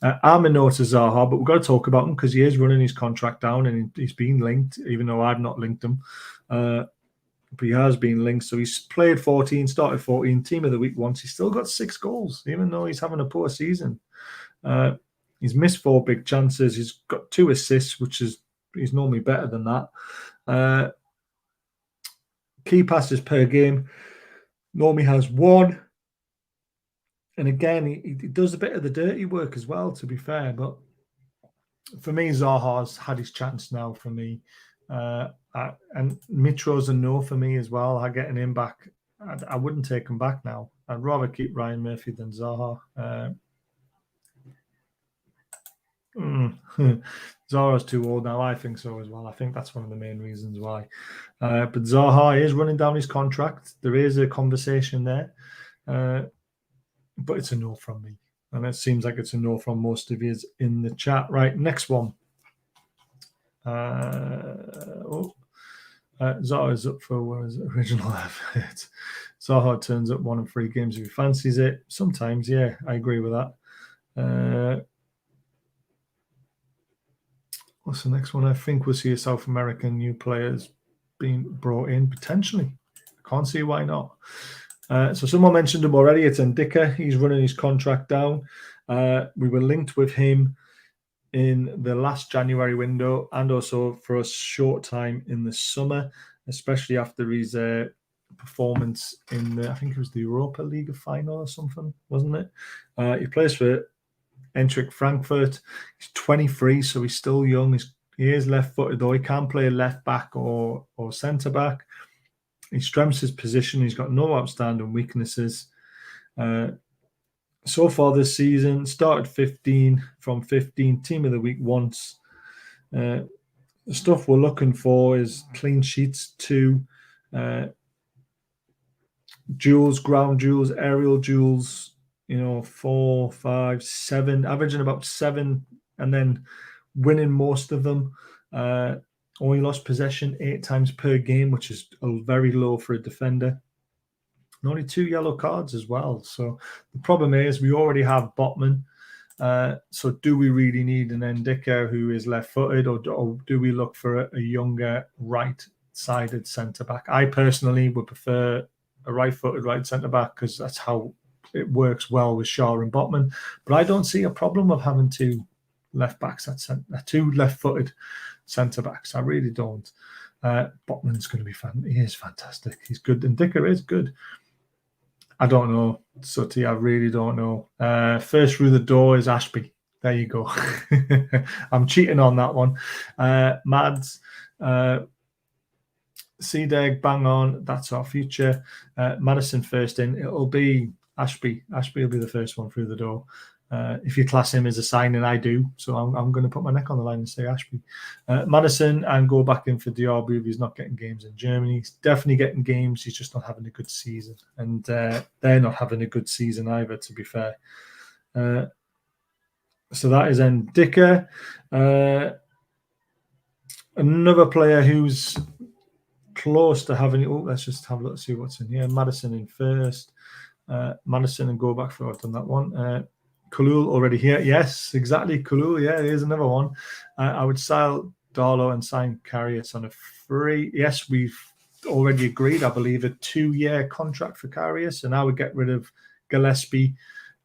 I'm a no to Zaha, but we've got to talk about him because he is running his contract down and he's been linked, even though I've not linked him. But he has been linked. So he's played 14, started 14, team of the week once. He's still got 6 goals, even though he's having a poor season. He's missed 4 big chances. He's got 2 assists, which is he's normally better than that. Key passes per game. Normally has 1. And again, he does a bit of the dirty work as well, to be fair. But for me, Zaha's had his chance now for me. And Mitro's a no for me as well. I getting him back. I wouldn't take him back now. I'd rather keep Ryan Murphy than Zaha. Zaha's too old now. I think so as well. I think that's one of the main reasons why. But Zaha is running down his contract. There is a conversation there. But it's a no from me. And it seems like it's a no from most of you in the chat. Right, next one. Zaha is up for his original effort. Zaha turns up 1 in 3 games if he fancies it. Sometimes, yeah, I agree with that. What's the next one? I think we'll see a South American new players being brought in, potentially. I can't see why not. So someone mentioned him already. It's Ndicka. He's running his contract down. We were linked with him in the last January window and also for a short time in the summer, especially after his performance in the, I think it was the Europa League final or something, wasn't it? He plays for Eintracht Frankfurt. He's 23, so he's still young. He is left-footed, though. He can play left back or centre back. He strengthens his position. He's got no outstanding weaknesses. So far this season, started 15 from 15, team of the week once. The stuff we're looking for is clean sheets, 2, duels, ground duels, aerial duels, 4, 5, 7, averaging about 7, and then winning most of them. Only lost possession 8 times per game, which is very low for a defender. And only 2 yellow cards as well. So the problem is we already have Botman. So do we really need an Ndicka who is left-footed, or do we look for a younger right-sided centre-back? I personally would prefer a right-footed right centre-back because that's how it works well with Shaw and Botman. But I don't see a problem of having 2 left-backs at 2 left-footed centre-backs. I really don't. Botman's going to be fun. He is fantastic. He's good. And Ndicka is good. I don't know, Sutty. I really don't know. First through the door is Ashby. There you go. I'm cheating on that one. Mads, Seedeg, bang on. That's our future. Madison first in. It'll be Ashby. Ashby will be the first one through the door. If you class him as a signing, I do. So I'm going to put my neck on the line and say Ashby. Madison, and go back in for Diaby if he's not getting games in Germany. He's definitely getting games. He's just not having a good season. And they're not having a good season either, to be fair. So that is Ndicka. Another player who's close to having it. Let's just have a look, see what's in here. Madison in first. Madison and go back for, I've done that one. Kalul already here. Yes, exactly. Kalul. Yeah, here's another one. I would sell Darlow and sign Karius on a free. Yes, we've already agreed, I believe, a 2-year contract for Karius, and I would get rid of Gillespie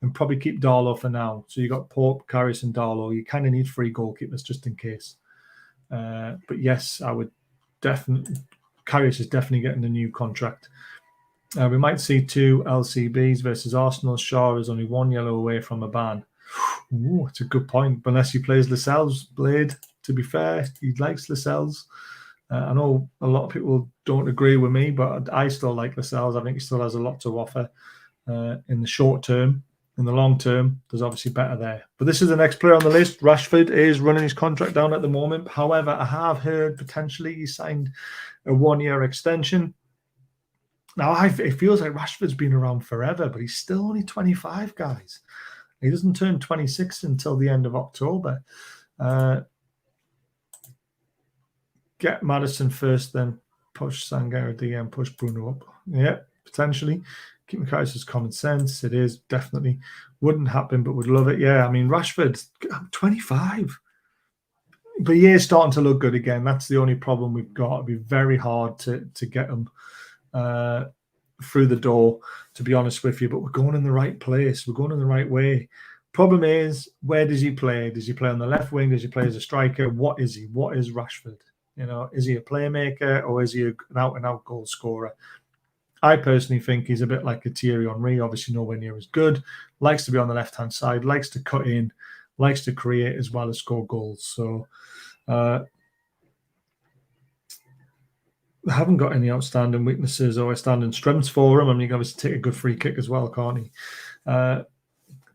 and probably keep Darlow for now. So you got Pope, Karius, and Darlow. You kind of need 3 goalkeepers just in case. But yes, I would definitely. Karius is definitely getting a new contract. We might see 2 LCBs versus Arsenal. Shaw is only 1 yellow away from a ban. Ooh, that's a good point. Unless he plays Lascelles, Blade. To be fair, he likes Lascelles. I know a lot of people don't agree with me, but I still like Lascelles. I think he still has a lot to offer in the short term. In the long term, there's obviously better there. But this is the next player on the list. Rashford is running his contract down at the moment. However, I have heard potentially he signed a 1-year extension. Now, it feels like Rashford's been around forever, but he's still only 25, guys. He doesn't turn 26 until the end of October. Get Madison first, then push Sangare DM, push Bruno up. Yeah, potentially. Keep McAllister's common sense. It is definitely. Wouldn't happen, but would love it. Yeah, I mean, Rashford, 25. But he is starting to look good again. That's the only problem we've got. It'd be very hard to get him through the door, to be honest with you, but we're going in the right place. We're going in the right way. Problem is, where does he play? Does he play on the left wing? Does he play as a striker? What is he? What is Rashford? Is he a playmaker or is he an out-and-out goal scorer? I personally think he's a bit like a Thierry Henry, obviously nowhere near as good. Likes to be on the left-hand side, likes to cut in, likes to create as well as score goals. So I haven't got any outstanding weaknesses or outstanding strengths for him. I mean, he can obviously take a good free kick as well, can't he?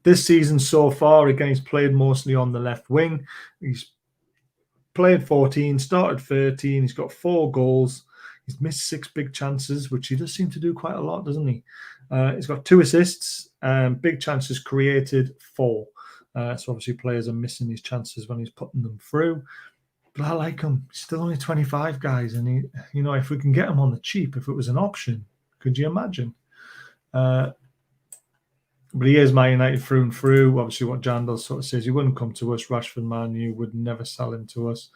this season so far, again, he's played mostly on the left wing. He's played 14, started 13. He's got 4 goals. He's missed 6 big chances, which he does seem to do quite a lot, doesn't he? He's got 2 assists, big chances created 4. So obviously players are missing these chances when he's putting them through. But I like him. He's still only 25, guys. And, if we can get him on the cheap, if it was an option, could you imagine? But he is Man United through and through. Obviously, what Jandal sort of says, he wouldn't come to us. Rashford, Man U would never sell him to us.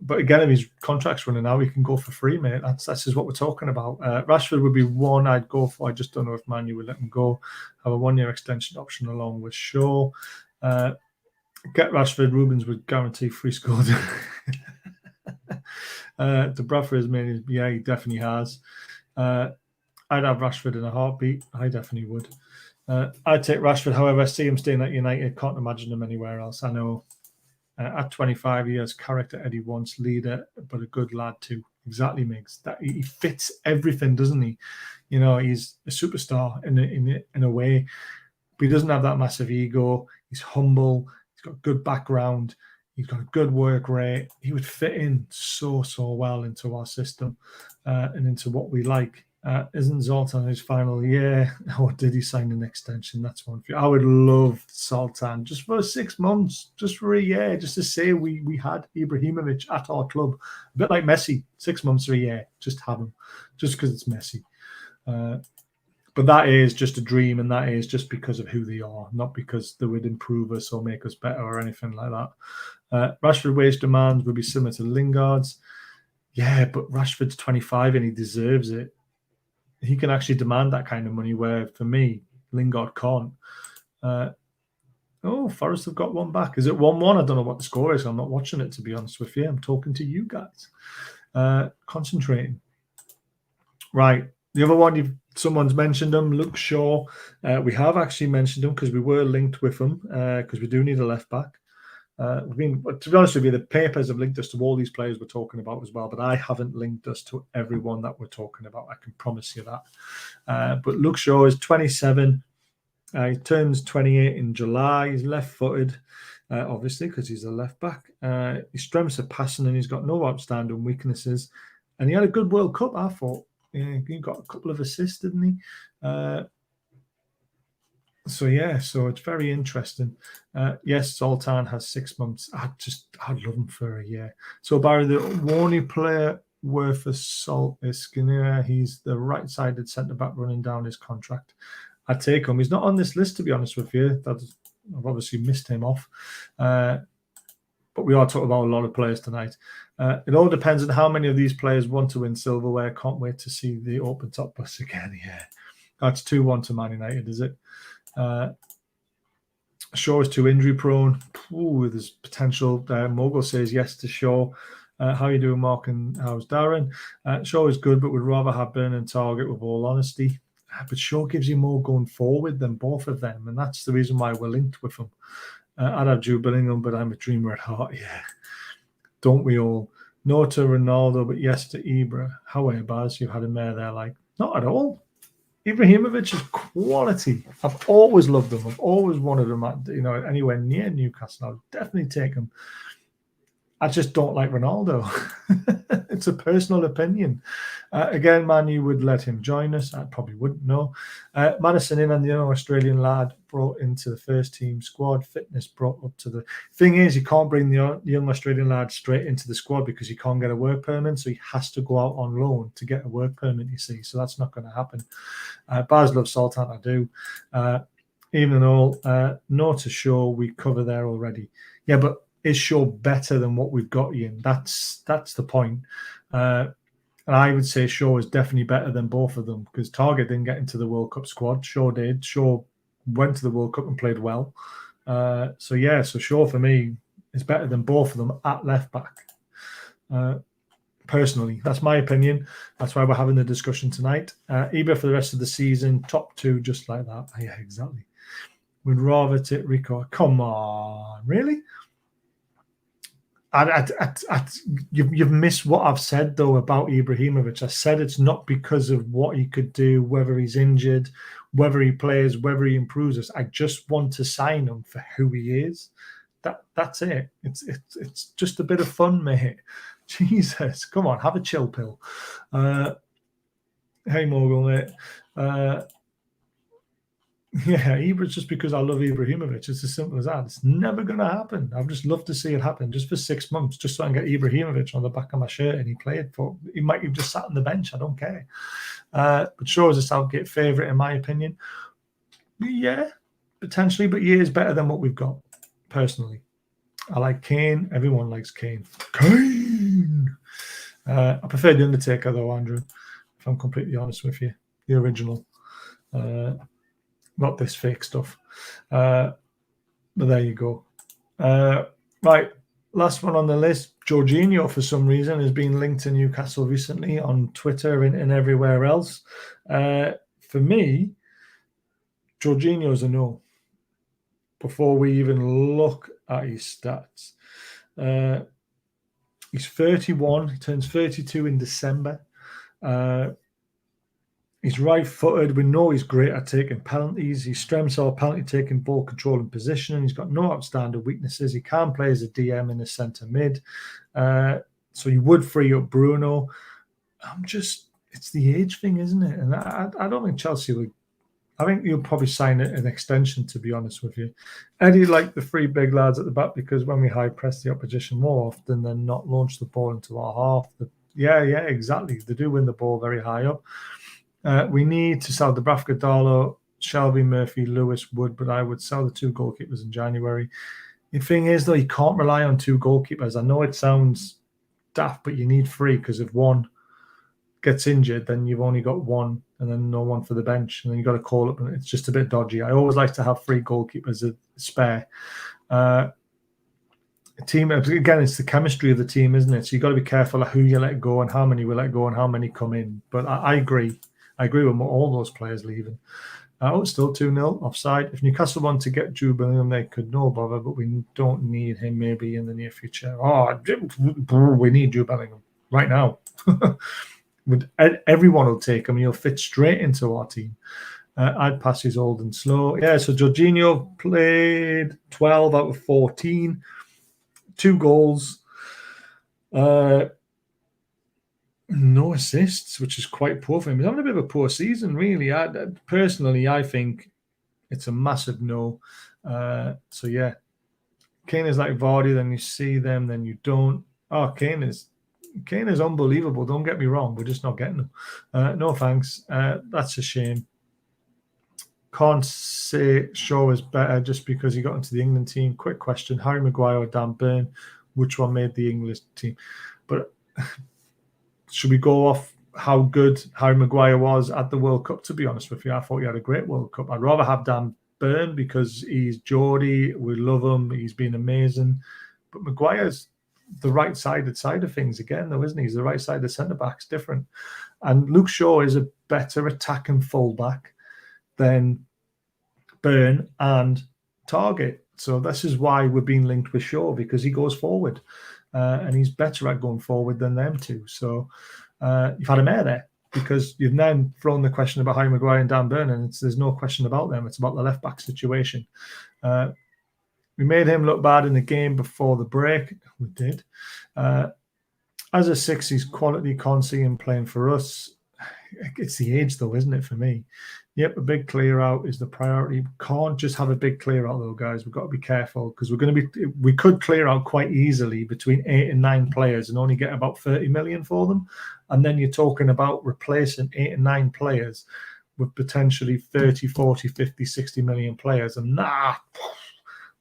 But again, if his contract's running out, he can go for free, mate. That's just what we're talking about. Rashford would be one I'd go for. I just don't know if Man U would let him go. Have a 1-year extension option along with Shaw. Get Rashford. Rubens would guarantee free scores. Dubravka has made his, yeah, he definitely has. I'd have Rashford in a heartbeat. I definitely would. I'd take Rashford. However, I see him staying at United. Can't imagine him anywhere else. I know. At 25 years, character Eddie wants, leader, but a good lad too. Exactly, Migs. That he fits everything, doesn't he? He's a superstar in a way, but he doesn't have that massive ego. He's humble. He's got a good background. He's got a good work rate. He would fit in so well into our system and into what we like. Isn't Zoltan his final year? Or did he sign an extension? That's one for you. I would love Zoltan just for 6 months, just for a year, just to say we had Ibrahimovic at our club. A bit like Messi, 6 months or a year. Just have him, just because it's Messi. But that is just a dream, and that is just because of who they are, not because they would improve us or make us better or anything like that. Rashford wage demands would be similar to Lingard's. Yeah, but Rashford's 25 and he deserves it. He can actually demand that kind of money, where for me, Lingard can't. Forest have got one back. Is it 1-1? I don't know what the score is. I'm not watching it, to be honest with you. I'm talking to you guys. Concentrating. Right. The other one, someone's mentioned him, Luke Shaw. We have actually mentioned him because we were linked with him because we do need a left back. To be honest with you, the papers have linked us to all these players we're talking about as well, but I haven't linked us to everyone that we're talking about. I can promise you that. But Luke Shaw is 27. He turns 28 in July. He's left-footed, obviously, because he's a left back. His strengths are passing, and he's got no outstanding weaknesses. And he had a good World Cup, I thought. Yeah, he got a couple of assists, didn't he? So it's very interesting. Yes, Zoltan has 6 months. I'd love him for a year. So Barry, the only player worth a salt is Skinner. He's the right-sided centre-back running down his contract. I'd take him. He's not on this list, to be honest with you. I've obviously missed him off. But we are talking about a lot of players tonight. It all depends on how many of these players want to win silverware. Can't wait to see the open top bus again. Yeah, that's 2-1 to Man United, is it? Shaw is too injury prone. There's potential. Mogul says yes to Shaw. How you doing, Mark? And how's Darren? Shaw is good, but would rather have Burn and Target, with all honesty. But Shaw gives you more going forward than both of them, and that's the reason why we're linked with him. I'd have Jude Bellingham, but I'm a dreamer at heart. Yeah, don't we all? No to Ronaldo, but yes to Ibra. How are you, Baz? You've had him there, like, not at all. Ibrahimovic is quality. I've always loved him. I've always wanted him at, anywhere near Newcastle. I would definitely take him. I just don't like Ronaldo. It's a personal opinion. Again, Man U would let him join us. I probably wouldn't know. Madison and the young Australian lad brought into the first team squad. Fitness brought up to the... Thing is, you can't bring the young Australian lad straight into the squad because he can't get a work permit, so he has to go out on loan to get a work permit, you see. So that's not going to happen. Baz loves Sultan, I do. Even though, no to Shaw, we cover there already. Yeah, but is Shaw better than what we've got, Ian? That's the point. And I would say Shaw is definitely better than both of them because Target didn't get into the World Cup squad. Shaw did. Shaw went to the World Cup and played well. So Shaw for me is better than both of them at left back. Personally, that's my opinion. That's why we're having the discussion tonight. Ibra for the rest of the season, top 2, just like that. Yeah, exactly. Would rather take Rico. Come on, really? You've missed what I've said though about Ibrahimovic. I said it's not because of what he could do, whether he's injured, whether he plays, whether he improves us. I just want to sign him for who he is. That's it. It's just a bit of fun, mate. Jesus, come on, have a chill pill. Hey, Mogul, mate. Yeah, Ibra, just because I love Ibrahimovic. It's as simple as that. It's never going to happen. I'd just love to see it happen just for 6 months, just so I can get Ibrahimovic on the back of my shirt and he played for. He might have just sat on the bench. I don't care. But Shaw is a Southgate favourite, in my opinion. Yeah, potentially, but he is better than what we've got, personally. I like Kane. Everyone likes Kane. Kane! I prefer The Undertaker, though, Andrew, if I'm completely honest with you. The original. Not this fake stuff. But there you go. Right, last one on the list. Jorginho, for some reason, has been linked to Newcastle recently on Twitter and everywhere else. For me, Jorginho's a no. Before we even look at his stats. He's 31. He turns 32 in December. He's right-footed. We know he's great at taking penalties. His strengths are penalty-taking, ball control and positioning. He's got no outstanding weaknesses. He can play as a DM in the centre mid. So you would free up Bruno. It's the age thing, isn't it? And I don't think Chelsea would. I think you'll probably sign an extension, to be honest with you. Eddie liked the three big lads at the back because when we high press the opposition more often than not launch the ball into our half. Yeah, exactly. They do win the ball very high up. We need to sell Dubravka, Darlow, Shelby, Murphy, Lewis, Wood, but I would sell the two goalkeepers in January. The thing is, though, you can't rely on two goalkeepers. I know it sounds daft, but you need three because if one gets injured, then you've only got one and then no one for the bench. And then you've got to call up, and it's just a bit dodgy. I always like to have three goalkeepers a spare. Team, again, it's the chemistry of the team, isn't it? So you've got to be careful of who you let go and how many we let go and how many come in. But I agree. I agree with all those players leaving. It's still 2-0 offside. If Newcastle want to get Jude Bellingham, they could, no bother, but we don't need him maybe in the near future. We need Jude Bellingham right now. Everyone will take him. He'll fit straight into our team. I'd pass his old and slow. Yeah, so Jorginho played 12 out of 14. 2 goals. No assists, which is quite poor for him. He's having a bit of a poor season, really. Personally, I think it's a massive no. So, yeah. Kane is like Vardy, then you see them, then you don't. Oh, Kane is unbelievable. Don't get me wrong. We're just not getting them. No thanks. That's a shame. Can't say Shaw is better just because he got into the England team. Quick question. Harry Maguire or Dan Burn? Which one made the English team? But should we go off how good Harry Maguire was at the World Cup? To be honest with you, I thought he had a great World Cup. I'd rather have Dan Burn because he's Geordie. We love him. He's been amazing. But Maguire's the right-sided side of things again, though, isn't he? He's the right-sided centre-back's different. And Luke Shaw is a better attacking fullback than Burn and Target. So this is why we're being linked with Shaw, because he goes forward. And he's better at going forward than them two. So you've had a mare there because you've now thrown the question about Harry Maguire and Dan Burn, and there's no question about them. It's about the left-back situation. We made him look bad in the game before the break. We did. As a 6, he's quality. Can't see him playing for us. It's the age, though, isn't it, for me? Yep, a big clear out is the priority. We can't just have a big clear out, though, guys. We've got to be careful because we could clear out quite easily between 8 and 9 players and only get about 30 million for them. And then you're talking about replacing 8 and 9 players with potentially 30, 40, 50, 60 million players. And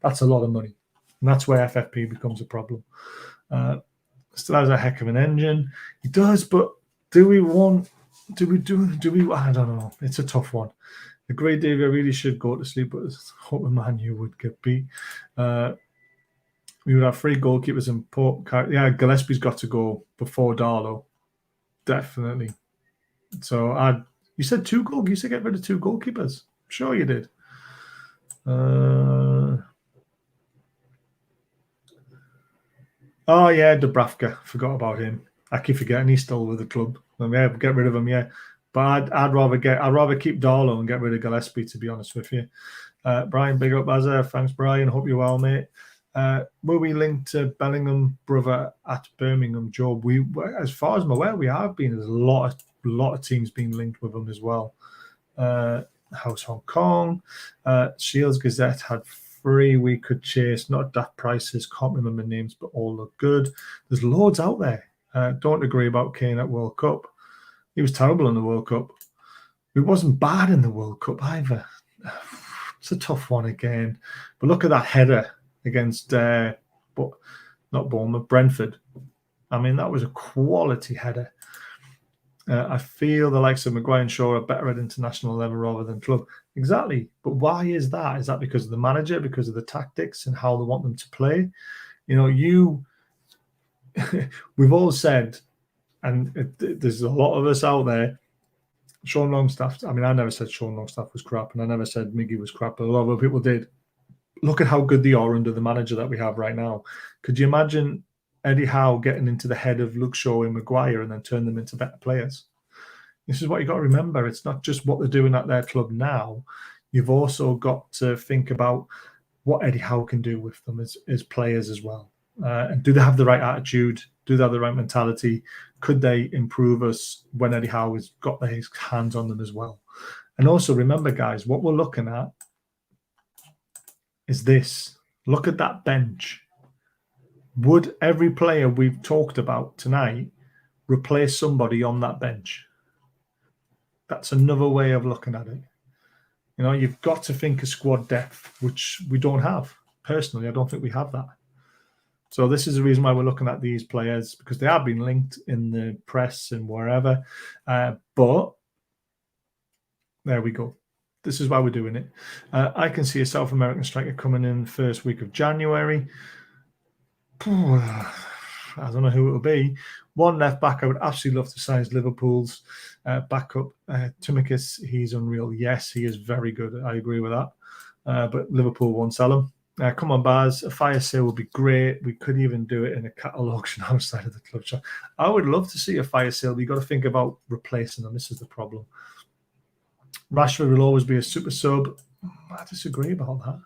that's a lot of money. And that's where FFP becomes a problem. Still has a heck of an engine. He does, but do we? I don't know. It's a tough one. The great Davey, I really should go to sleep, but I hope a Man U would get beat. We would have 3 goalkeepers in Port. Yeah, Gillespie's got to go before Darlow. Definitely. So you said 2 goal. You said get rid of 2 goalkeepers. Sure you did. Oh, yeah, Dubravka. Forgot about him. I keep forgetting he's still with the club. Yeah, get rid of him, yeah. But I'd rather keep Darlow and get rid of Gillespie, to be honest with you. Brian, big up, Azza. Thanks, Brian. Hope you're well, mate. Were we linked to Bellingham brother at Birmingham, Joe? We, as far as I'm aware, we have been. There's a lot of teams being linked with them as well. House Hong Kong, Shields Gazette had 3 we could chase. Not that prices, can't remember names, but all look good. There's loads out there. Don't agree about Kane at World Cup. He was terrible in the World Cup. He wasn't bad in the World Cup either. It's a tough one again. But look at that header against, but not Bournemouth, Brentford. I mean, that was a quality header. I feel the likes of Maguire and Shaw are better at international level rather than club. Exactly. But why is that? Is that because of the manager, because of the tactics and how they want them to play? You know, we've all said, and there's a lot of us out there, Sean Longstaff, I mean, I never said Sean Longstaff was crap, and I never said Miggy was crap, but a lot of other people did. Look at how good they are under the manager that we have right now. Could you imagine Eddie Howe getting into the head of Luke Shaw and Maguire and then turn them into better players? This is what you've got to remember. It's not just what they're doing at their club now. You've also got to think about what Eddie Howe can do with them as players as well. And do they have the right attitude? Do they have the right mentality? Could they improve us when Eddie Howe has got his hands on them as well? And also remember, guys, what we're looking at is this. Look at that bench. Would every player we've talked about tonight replace somebody on that bench? That's another way of looking at it. You know, you've got to think of squad depth, which we don't have. Personally, I don't think we have that. So this is the reason why we're looking at these players, because they have been linked in the press and wherever. But there we go. This is why we're doing it. I can see a South American striker coming in the first week of January. I don't know who it will be. One left back I would absolutely love to sign is Liverpool's backup. Timicus, he's unreal. Yes, he is very good. I agree with that. But Liverpool won't sell him. Come on, Baz. A fire sale would be great. We could even do it in a cattle auction outside of the club shop. I would love to see a fire sale, but you've got to think about replacing them. This is the problem. Rashford will always be a super sub. I disagree about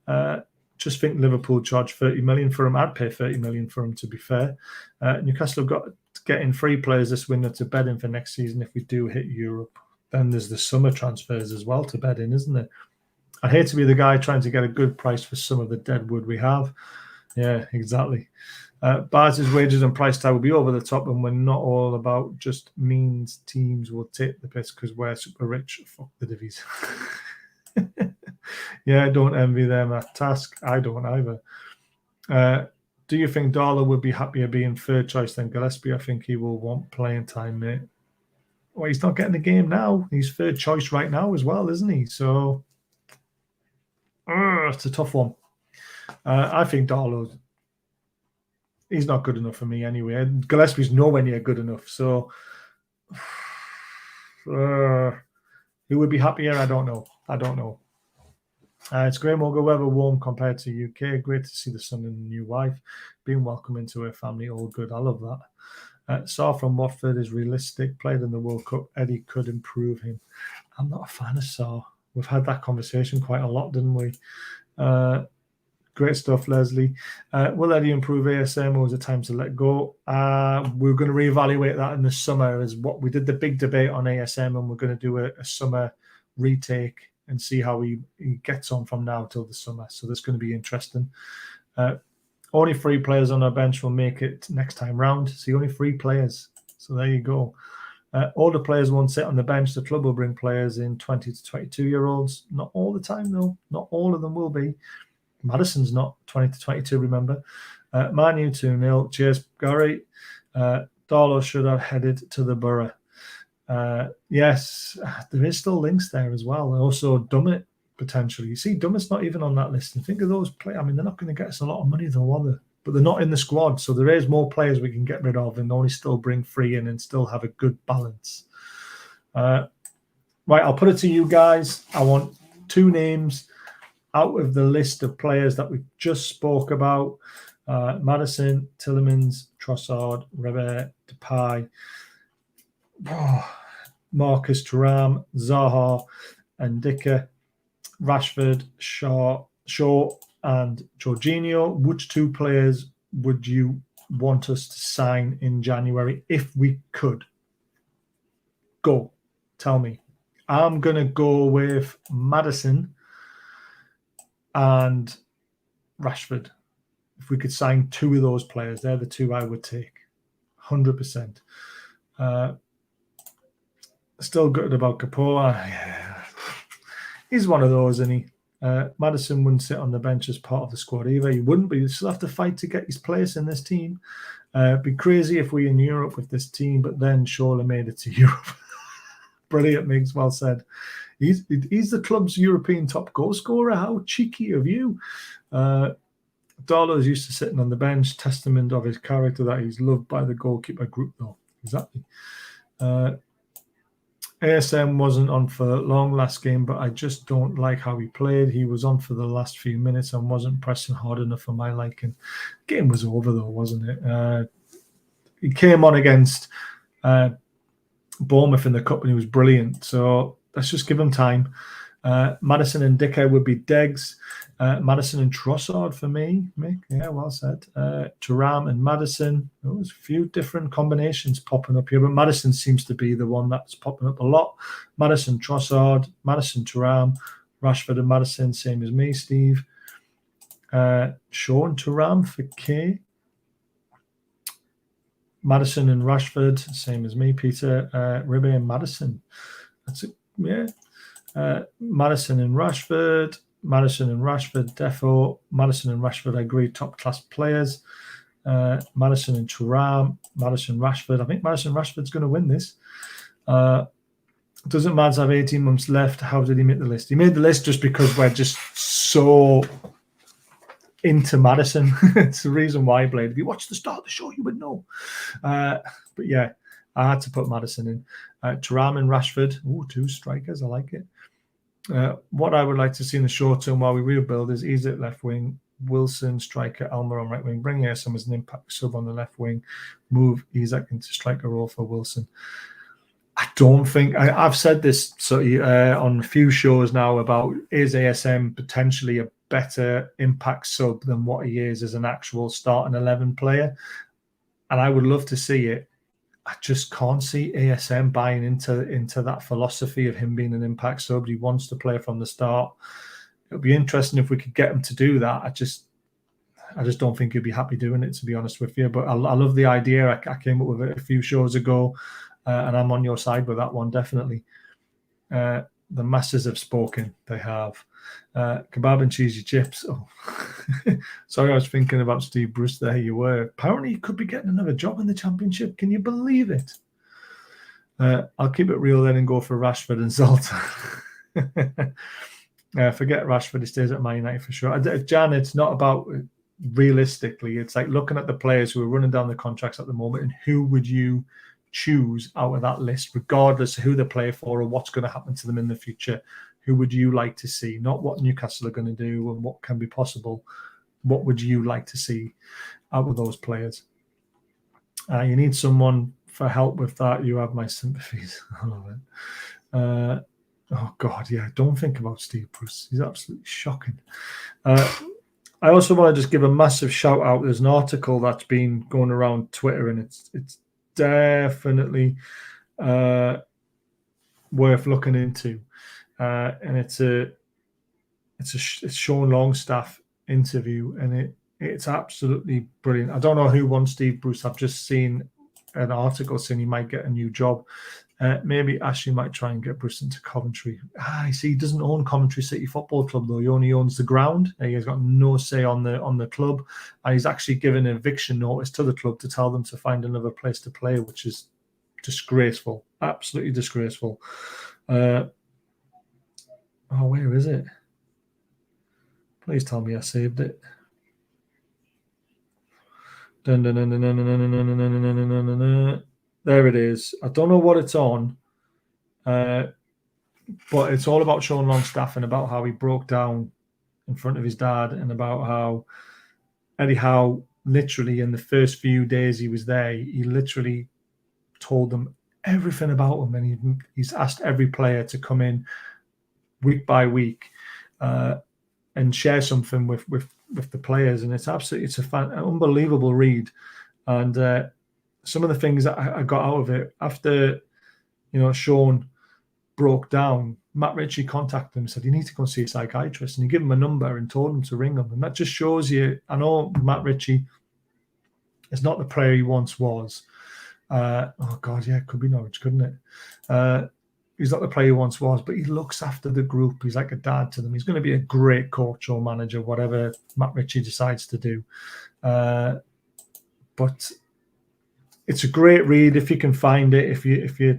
that. Just think Liverpool charge 30 million for him. I'd pay 30 million for him, to be fair. Newcastle have got to get in 3 players this window to bed in for next season if we do hit Europe. Then there's the summer transfers as well to bed in, isn't there? I hate to be the guy trying to get a good price for some of the dead wood we have. Yeah, exactly. Barnes' wages and price tag will be over the top, and we're not all about just means teams will take the piss because we're super rich. Fuck the divvies. Yeah, don't envy them at task. I don't either. Do you think Darlow would be happier being third choice than Gillespie? I think he will want playing time, mate. Well, he's not getting the game now. He's third choice right now as well, isn't he? So it's a tough one. I think Darlow, he's not good enough for me anyway. And Gillespie's nowhere near good enough. So who would be happier? I don't know. It's Graham Ogle, weather warm compared to UK. Great to see the son and the new wife being welcomed into her family. All good. I love that. Saw from Watford is realistic. Played in the World Cup. Eddie could improve him. I'm not a fan of Saw. We've had that conversation quite a lot, didn't we? Great stuff, Leslie. Will Eddie improve ASM, or is it time to let go? We're going to reevaluate that in the summer. As what we did the big debate on ASM, and we're going to do a summer retake and see how he gets on from now till the summer. So that's going to be interesting. Only 3 players on our bench will make it next time round. See, only 3 players. So there you go. All the players won't sit on the bench. The club will bring players in 20 to 22-year-olds. Not all the time, though. Not all of them will be. Madison's not 20 to 22, remember. Manu 2-0. Cheers, Gary. Darlow should have headed to the Borough. Yes, there is still links there as well. Also, Dummett, potentially. You see, Dummett's not even on that list. And think of those players. I mean, they're not going to get us a lot of money, though, are they? But they're not in the squad. So there is more players we can get rid of and only still bring 3 in and still have a good balance. Right, I'll put it to you guys. I want 2 names out of the list of players that we just spoke about. Maddison, Tillemans, Trossard, Rebe, Depay, Marcus Thuram, Zaha, and Ndicka, Rashford, Shaw, and Jorginho. Which 2 players would you want us to sign in January if we could? Go. Tell me. I'm going to go with Maddison and Rashford. If we could sign 2 of those players, they're the 2 I would take. 100%. Still gutted about Capola. He's one of those, isn't he? Maddison wouldn't sit on the bench as part of the squad either. He wouldn't, but he'd still have to fight to get his place in this team. It'd be crazy if we in Europe with this team, but then Shola made it to Europe. Brilliant, Migs. Well said. He's the club's European top goal scorer. How cheeky of you. Darlow's used to sitting on the bench, testament of his character that he's loved by the goalkeeper group, though. Exactly. ASM wasn't on for long last game, but I just don't like how he played. He was on for the last few minutes and wasn't pressing hard enough for my liking. Game was over, though, wasn't it? He came on against Bournemouth in the cup and he was brilliant. So let's just give him time. Maddison and Ndicka would be Degs. Maddison and Trossard for me, Mick. Yeah, well said. Thuram and Maddison. There's a few different combinations popping up here, but Maddison seems to be the one that's popping up a lot. Maddison, Trossard, Maddison, Thuram, Rashford and Maddison, same as me, Steve. Shaw and Thuram for K. Maddison and Rashford, same as me, Peter. Ribbe and Maddison. That's it. Yeah. Maddison and Rashford, defo. Maddison and Rashford, I agree, top class players. Maddison and Thuram, Maddison, Rashford. I think Maddison Rashford's going to win this. Doesn't Mads have 18 months left? How did he make the list? He made the list just because we're just so into Maddison. It's the reason why I played. If you watched the start of the show, you would know. But yeah, I had to put Maddison in. Thuram and Rashford. Ooh, 2 strikers. I like it. What I would like to see in the short term while we rebuild is Isak left wing, Wilson striker, Elmer on right wing, bring ASM as an impact sub on the left wing, move Isak into striker role for Wilson. I don't think I've said this on a few shows now about is ASM potentially a better impact sub than what he is as an actual starting 11 player, and I would love to see it. I just can't see ASM buying into that philosophy of him being an impact sub. He wants to play from the start. It would be interesting if we could get him to do that. I just don't think he'd be happy doing it, to be honest with you. But I love the idea. I came up with it a few shows ago, and I'm on your side with that one, definitely. The masses have spoken. They have. Kebab and cheesy chips. Oh, sorry, I was thinking about Steve Bruce there. You were. Apparently, he could be getting another job in the Championship. Can you believe it? I'll keep it real then and go for Rashford and Zoltan. Forget Rashford. He stays at Man United for sure. Jan, it's not about realistically. It's like looking at the players who are running down the contracts at the moment and who would you choose out of that list, regardless of who they play for or what's going to happen to them in the future. Who would you like to see? Not what Newcastle are going to do and what can be possible. What would you like to see out of those players? You need someone for help with that. You have my sympathies. I love it. Oh, God, yeah. Don't think about Steve Bruce. He's absolutely shocking. I also want to just give a massive shout out. There's an article that's been going around Twitter, and it's definitely worth looking into. And it's Sean Longstaff interview, and it's absolutely brilliant. I don't know who won Steve Bruce. I've just seen an article saying he might get a new job. Maybe Ashley might try and get Bruce into Coventry. I see he doesn't own Coventry City Football Club, though. He only owns the ground. He's got no say on the club, and he's actually given an eviction notice to the club to tell them to find another place to play, which is disgraceful, absolutely disgraceful. Oh, where is it? Please tell me I saved it. There it is. I don't know what it's on, but it's all about Sean Longstaff and about how he broke down in front of his dad and about how Eddie Howe literally in the first few days he was there, he literally told them everything about him, and he's asked every player to come in week by week and share something with the players, and it's an unbelievable read. And some of the things that I got out of it after, Sean broke down, Matt Ritchie contacted him and said, you need to go and see a psychiatrist, and he gave him a number and told him to ring him. And that just shows you, I know Matt Ritchie is not the player he once was. Oh God, yeah, it could be Norwich, couldn't it? He's not the player he once was, but he looks after the group. He's like a dad to them. He's going to be a great coach or manager, whatever Matt Ritchie decides to do. But it's a great read if you can find it. If you,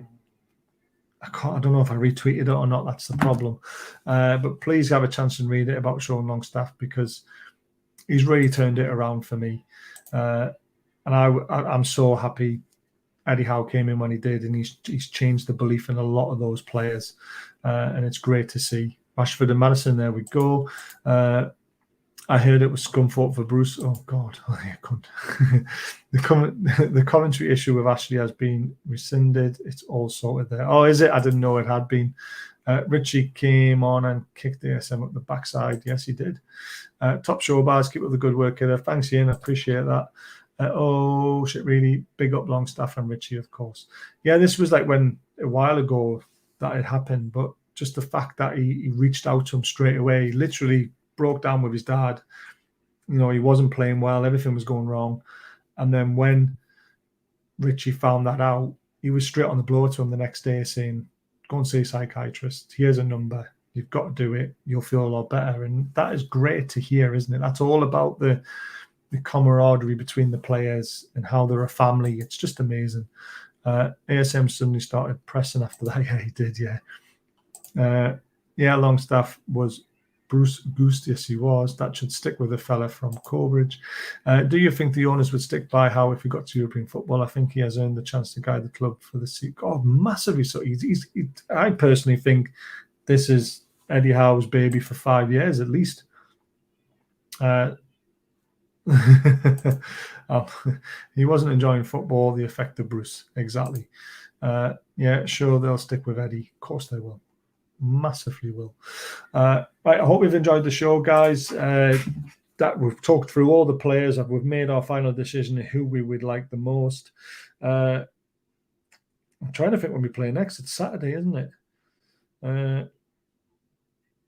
I don't know if I retweeted it or not. That's the problem. But please have a chance and read it about Sean Longstaff, because he's really turned it around for me. And I'm so happy Eddie Howe came in when he did, and he's changed the belief in a lot of those players, and it's great to see. Rashford and Madison, there we go. I heard it was Scunthorpe for Bruce. Oh God, I couldn't. The commentary issue with Ashley has been rescinded. It's all sorted there. Oh, is it? I didn't know it had been. Richie came on and kicked the ASM up the backside. Yes, he did. Top show bars, keep up the good work here. Thanks, Ian. I appreciate that. Oh shit, really big up Longstaff and Richie, of course. Yeah, this was like a while ago that it happened, but just the fact that he reached out to him straight away, literally broke down with his dad. He wasn't playing well, everything was going wrong. And then when Richie found that out, he was straight on the blow to him the next day saying, go and see a psychiatrist. Here's a number. You've got to do it. You'll feel a lot better. And that is great to hear, isn't it? That's all about the camaraderie between the players and how they're a family. It's just amazing. ASM suddenly started pressing after that. Yeah, he did, yeah. Longstaff was Bruce Goose. Yes, he was. That should stick with a fella from Corbridge. Do you think the owners would stick by Howe if he got to European football? I think he has earned the chance to guide the club for the seat. Oh, massively so. I personally think this is Eddie Howe's baby for 5 years at least. He wasn't enjoying football. The effect of Bruce, exactly. Yeah, sure, they'll stick with Eddie. Of course they will. Massively will. Right, I hope you've enjoyed the show, guys. That we've talked through all the players. We've made our final decision of who we would like the most. I'm trying to think when we play next. It's Saturday, isn't it?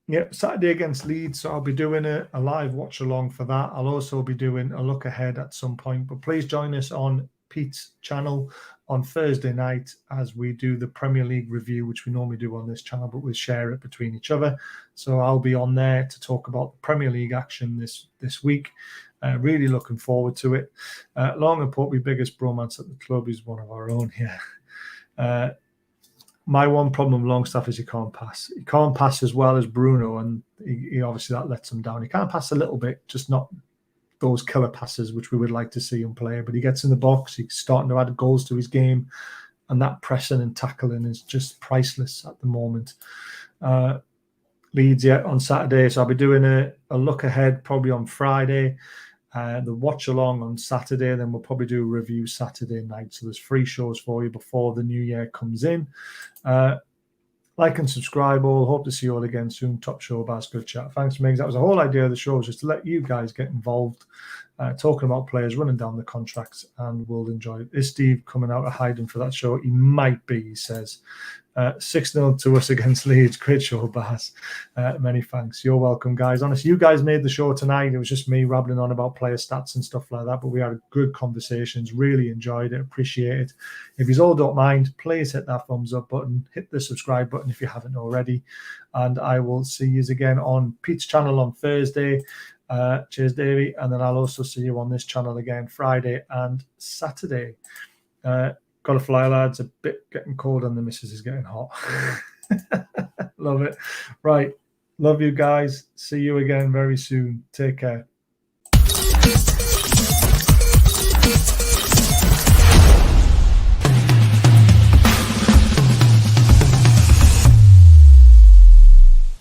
Yeah, Saturday against Leeds. So I'll be doing a live watch along for that. I'll also be doing a look ahead at some point. But please join us on Pete's channel on Thursday night as we do the Premier League review, which we normally do on this channel, but we'll share it between each other. So I'll be on there to talk about the Premier League action this week. Really looking forward to it. Long and Portby, biggest bromance at the club, is one of our own here. My one problem with Longstaff is he can't pass. He can't pass as well as Bruno, and he obviously that lets him down. He can pass a little bit, just not those killer passes which we would like to see him play. But he gets in the box, he's starting to add goals to his game, and that pressing and tackling is just priceless at the moment. Leeds, yeah, on Saturday. So I'll be doing a look ahead probably on Friday. The watch along on Saturday, then we'll probably do a review Saturday night. So there's 3 shows for you before the new year comes in. Like and subscribe all. Hope to see you all again soon. Top show, Baz. Good chat. Thanks, Migs. That was the whole idea of the show, was just to let you guys get involved, talking about players, running down the contracts, and we'll enjoy it. Is Steve coming out of hiding for that show? He might be, he says. 6-0 to us against Leeds. Great show, Baz. Many thanks. You're welcome, guys. Honestly, you guys made the show tonight. It was just me rambling on about player stats and stuff like that, but we had good conversations. Really enjoyed it. Appreciate it. If you all don't mind, please hit that thumbs up button. Hit the subscribe button if you haven't already. And I will see you again on Pete's channel on Thursday. Cheers, Davey. And then I'll also see you on this channel again Friday and Saturday. Got to fly, lads. A bit getting cold and the missus is getting hot. Love it. Right. Love you guys. See you again very soon. Take care.